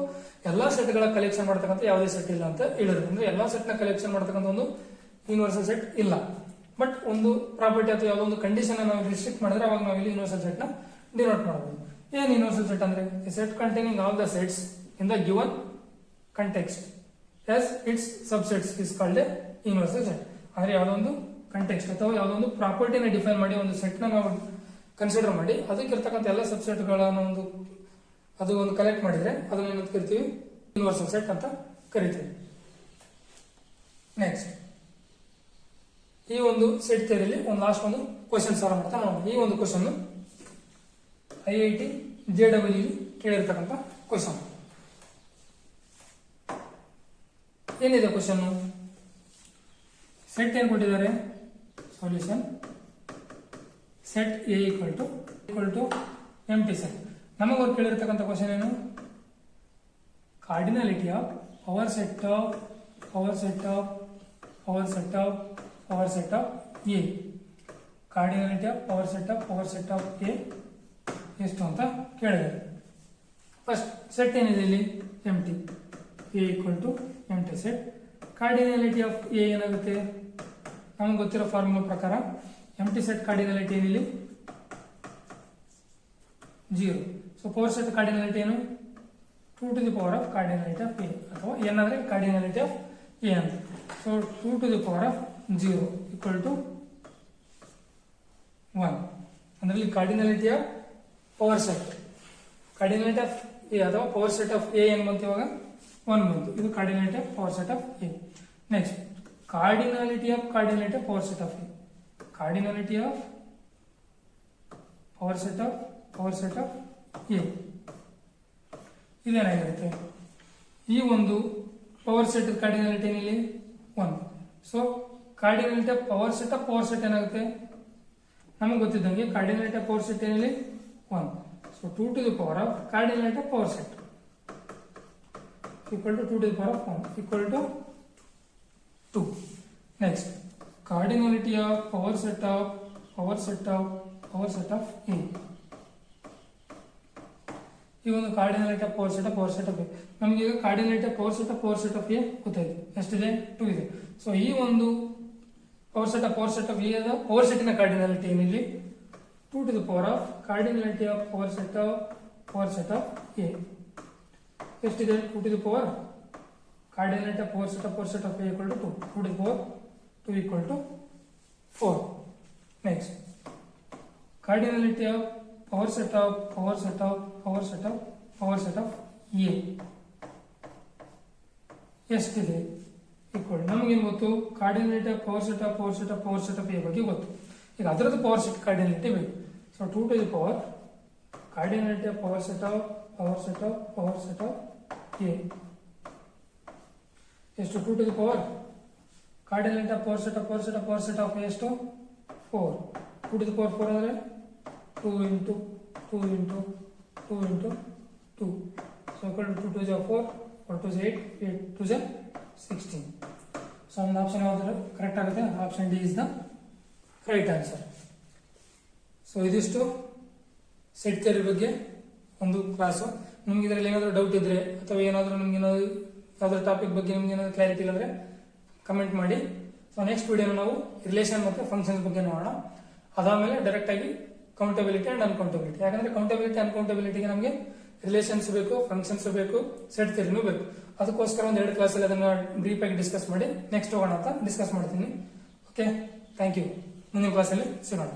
[SPEAKER 1] ಎಲ್ಲಾ ಸೆಟ್ ಗಳ ಕಲೆಕ್ಷನ್ ಮಾಡ್ತಕ್ಕಂಥ ಯಾವುದೇ ಸೆಟ್ ಇಲ್ಲ ಅಂತ ಹೇಳಿದ್ರು. ಅಂದ್ರೆ ಎಲ್ಲಾ ಸೆಟ್ ನ ಕಲೆಕ್ಷನ್ ಮಾಡ್ತಕ್ಕಂಥ ಒಂದು ಯೂನಿವರ್ಸಲ್ ಸೆಟ್ ಇಲ್ಲ. ಬಟ್ ಒಂದು ಪ್ರಾಪರ್ಟಿ ಅಥವಾ ಯಾವುದೋ ಒಂದು ಕಂಡೀಷನ್ ನಾವು ರಿಸ್ಟ್ರಿಕ್ಟ್ ಮಾಡಿದ್ರೆ ಅವಾಗ ನಾವು ಇಲ್ಲಿ ಯೂನಿವರ್ಸಲ್ ಸೆಟ್ ನ ಡಿನೋಟ್ ಮಾಡಬಹುದು. ಏನ್ ಯೂನಿವರ್ಸಲ್ ಸೆಟ್ ಅಂದ್ರೆ, set containing all the sets in the given context as its subsets is called a universal set. ಅಂದ್ರೆ ಯಾವುದೋ ಒಂದು ಕಂಟೆಕ್ಸ್ಟ್ ಅಥವಾ ಯಾವುದೋ ಒಂದು ಪ್ರಾಪರ್ಟಿನ ಡಿಫೈನ್ ಮಾಡಿ ಒಂದು ಸೆಟ್ ನ ನಾವು ಕನ್ಸಿಡರ್ ಮಾಡಿ ಅದಕ್ಕಿರ್ತಕ್ಕಂಥ ಎಲ್ಲ ಸಬ್ಸೆಟ್ ಗಳನ್ನ ಒಂದು ಕಲೆಕ್ಟ್ ಮಾಡಿದ್ರೆ ಅದನ್ನ ಏನಂತ ಕರಿತೀವಿ, ಯೂನಿವರ್ಸಲ್ ಸೆಟ್ ಅಂತ ಕರಿತೀವಿ. ನೆಕ್ಸ್ಟ್, ಈ ಒಂದು ಸೆಟ್ ಥಿಯರಿಯಲ್ಲಿ ಒಂದು ಲಾಸ್ಟ್ ಒಂದು ಕ್ವಶನ್ ಸಾಲ್ವ್ ಮಾಡ್ತಾ ನೋಡೋಣ. ಈ ಒಂದು ಕ್ವಶನ್ IIT JEE ಕೇಳಿರ್ತಕ್ಕಂಥ ಕ್ವಶನ್. ಏನಿದೆ ಕ್ವಶನ್, ಸೆಟ್ ಏನ್ ಕೊಟ್ಟಿದ್ದಾರೆ, solution set A equal to empty set. ನಮಗೆ ಅವ್ರು ಕೇಳಿರ್ತಕ್ಕಂಥ ಕ್ವಶನ್ ಏನು, cardinality of power set of A. Cardinality of power set of A ಎಷ್ಟು ಅಂತ ಕೇಳಿದ್ದಾರೆ. ಫಸ್ಟ್ ಸೆಟ್ ಏನಿದೆ ಇಲ್ಲಿ, empty. A equal to empty set. Cardinality of A ಏನಾಗುತ್ತೆ, ನಮಗೆ ಗೊತ್ತಿರೋ ಫಾರ್ಮುಲಾ ಪ್ರಕಾರ ಎಂಟಿ ಸೆಟ್ ಕಾರ್ಡಿನಾಲಿಟಿ ಏನಿಲ್ಲಿ 0. ಸೊ ಪವರ್ ಸೆಟ್ ಕಾರ್ಡಿನಾಲಿಟಿ ಏನು, 2 to the power of cardinality of A, ಅಥವಾ n ಅಂದ್ರೆ ಕಾರ್ಡಿನಾಲಿಟಿ ಆಫ್ ಎ ಅಂತ. So 2 to the power of 0 equal to 1. ಅಂದ್ರೆ ಇಲ್ಲಿ cardinality of power set, cardinality of A ಅಥವಾ ಪವರ್ ಸೆಟ್ ಆಫ್ ಎ ಏನ್ ಬಂತು ಇವಾಗ 1 ಬಂತು. ಇದು cardinality of power set of A. Next cardinality of power set of A. Cardinality of power set of A ಇದೇನಾಗಿರುತ್ತೆ, ಈ ಒಂದು power set cardinality ಏನಿಲ್ಲಿ 1. So cardinality of power set ಏನಾಗುತ್ತೆ, ನಮಗೆ ಗೊತ್ತಿದ್ದಂಗೆ ಕಾರ್ಡಿನಾಲಿಟಿ ಆಫ್ ಪವರ್ ಸೆಟ್ ಏನಿಲ್ಲಿ 1. So 2 to the power of cardinality of power set equal to 2 to the power of 1 equal to 2. Next, cardinality of power set of A. ಈ ಒಂದು cardinality of power set of A. ನಮಗೆ ಈಗ cardinality of power set of A ಗೊತ್ತಾಯ್ತು, ಎಷ್ಟಿದೆ 2 ಇದೆ. ಸೊ ಈ ಒಂದು power set of A the power ಸೆಟ್ಟಿನ ಕಾರ್ಡಿನಾಲಿಟಿ ಏನಿಲ್ಲಿ 2 to the power of cardinality of power set of A ಎಷ್ಟಿದೆ, 2 to the power cardinality of power set of A equal to 2. 2 to the power 2 equal to 4. Next, cardinality of power set of A ಎಷ್ಟಿದೆ ಈಕ್ವಲ್, ನಮಗೇನು ಗೊತ್ತು, cardinality of power set of A ಬಗ್ಗೆ ಗೊತ್ತು. ಈಗ ಅದರದ್ದು ಪವರ್ ಸೆಟ್ ಕಾರ್ಡಿನಾಲಿಟಿ ಬೇಕು. So 2 to the power cardinality of power set of A ಎಷ್ಟು, 2 to the power cardinality of power set of A ಎಷ್ಟು 4. 2 to the power 4 ಅಂದ್ರೆ 2 into 2. So equal to 2 to the 4, 4 to the 8, 8 to the 16. So ಒಂದು ಆಪ್ಷನ್ ಯಾವ್ದು ಕರೆಕ್ಟ್ ಆಗುತ್ತೆ, option D is the right answer. So ಇದಿಷ್ಟು ಸೆಟ್ ಥಿಯರಿ ಬಗ್ಗೆ ಒಂದು ಕ್ಲಾಸು. ನಿಮ್ಗೆ ಇದರಲ್ಲಿ ಏನಾದರೂ ಡೌಟ್ ಇದ್ರೆ ಅಥವಾ ಏನಾದರೂ ನಿಮ್ಗೆ ಯಾವ್ದಾದ್ರು ಟಾಪಿಕ್ ಬಗ್ಗೆ ನಿಮ್ಗೆ ಏನಾದರೂ ಕ್ಲಾರಿಟಿ ಇಲ್ಲ ಅಂದ್ರೆ ಕಮೆಂಟ್ ಮಾಡಿ. ಸೊ ನೆಕ್ಸ್ಟ್ ವಿಡಿಯೋನ ನಾವು ರಿಲೇಷನ್ ಮತ್ತು ಫಂಕ್ಷನ್ಸ್ ಬಗ್ಗೆ ನೋಡೋಣ. ಅದಾದ್ಮೇಲೆ ಡೈರೆಕ್ಟ್ ಆಗಿ ಕೌಂಟಬಿಲಿಟಿ ಅಂಡ್ ಅನ್ಕೌಂಟಬಿಲಿಟಿ. ಯಾಕಂದ್ರೆ ಕೌಂಟಬಿಲಿಟಿ ಅನ್ಕೌಂಟಬಿಲಿಟಿಗೆ ನಮಗೆ ರಿಲೇಷನ್ಸ್ ಬೇಕು, ಫಂಕ್ಷನ್ಸ್ ಬೇಕು, ಸೆಟ್ ಥಿಯರಿನೂ ಬೇಕು. ಅದಕ್ಕೋಸ್ಕರ ಒಂದು 2 ಕ್ಲಾಸಲ್ಲಿ ಅದನ್ನ ಬ್ರೀಫ್ ಆಗಿ ಡಿಸ್ಕಸ್ ಮಾಡಿ ನೆಕ್ಸ್ಟ್ ಹೋಗೋಣ ಅಂತ ಡಿಸ್ಕಸ್ ಮಾಡ್ತೀನಿ. Okay, thank you. ಮುಂದಿನ ಕ್ಲಾಸಲ್ಲಿ ಸಿಗೋಣ.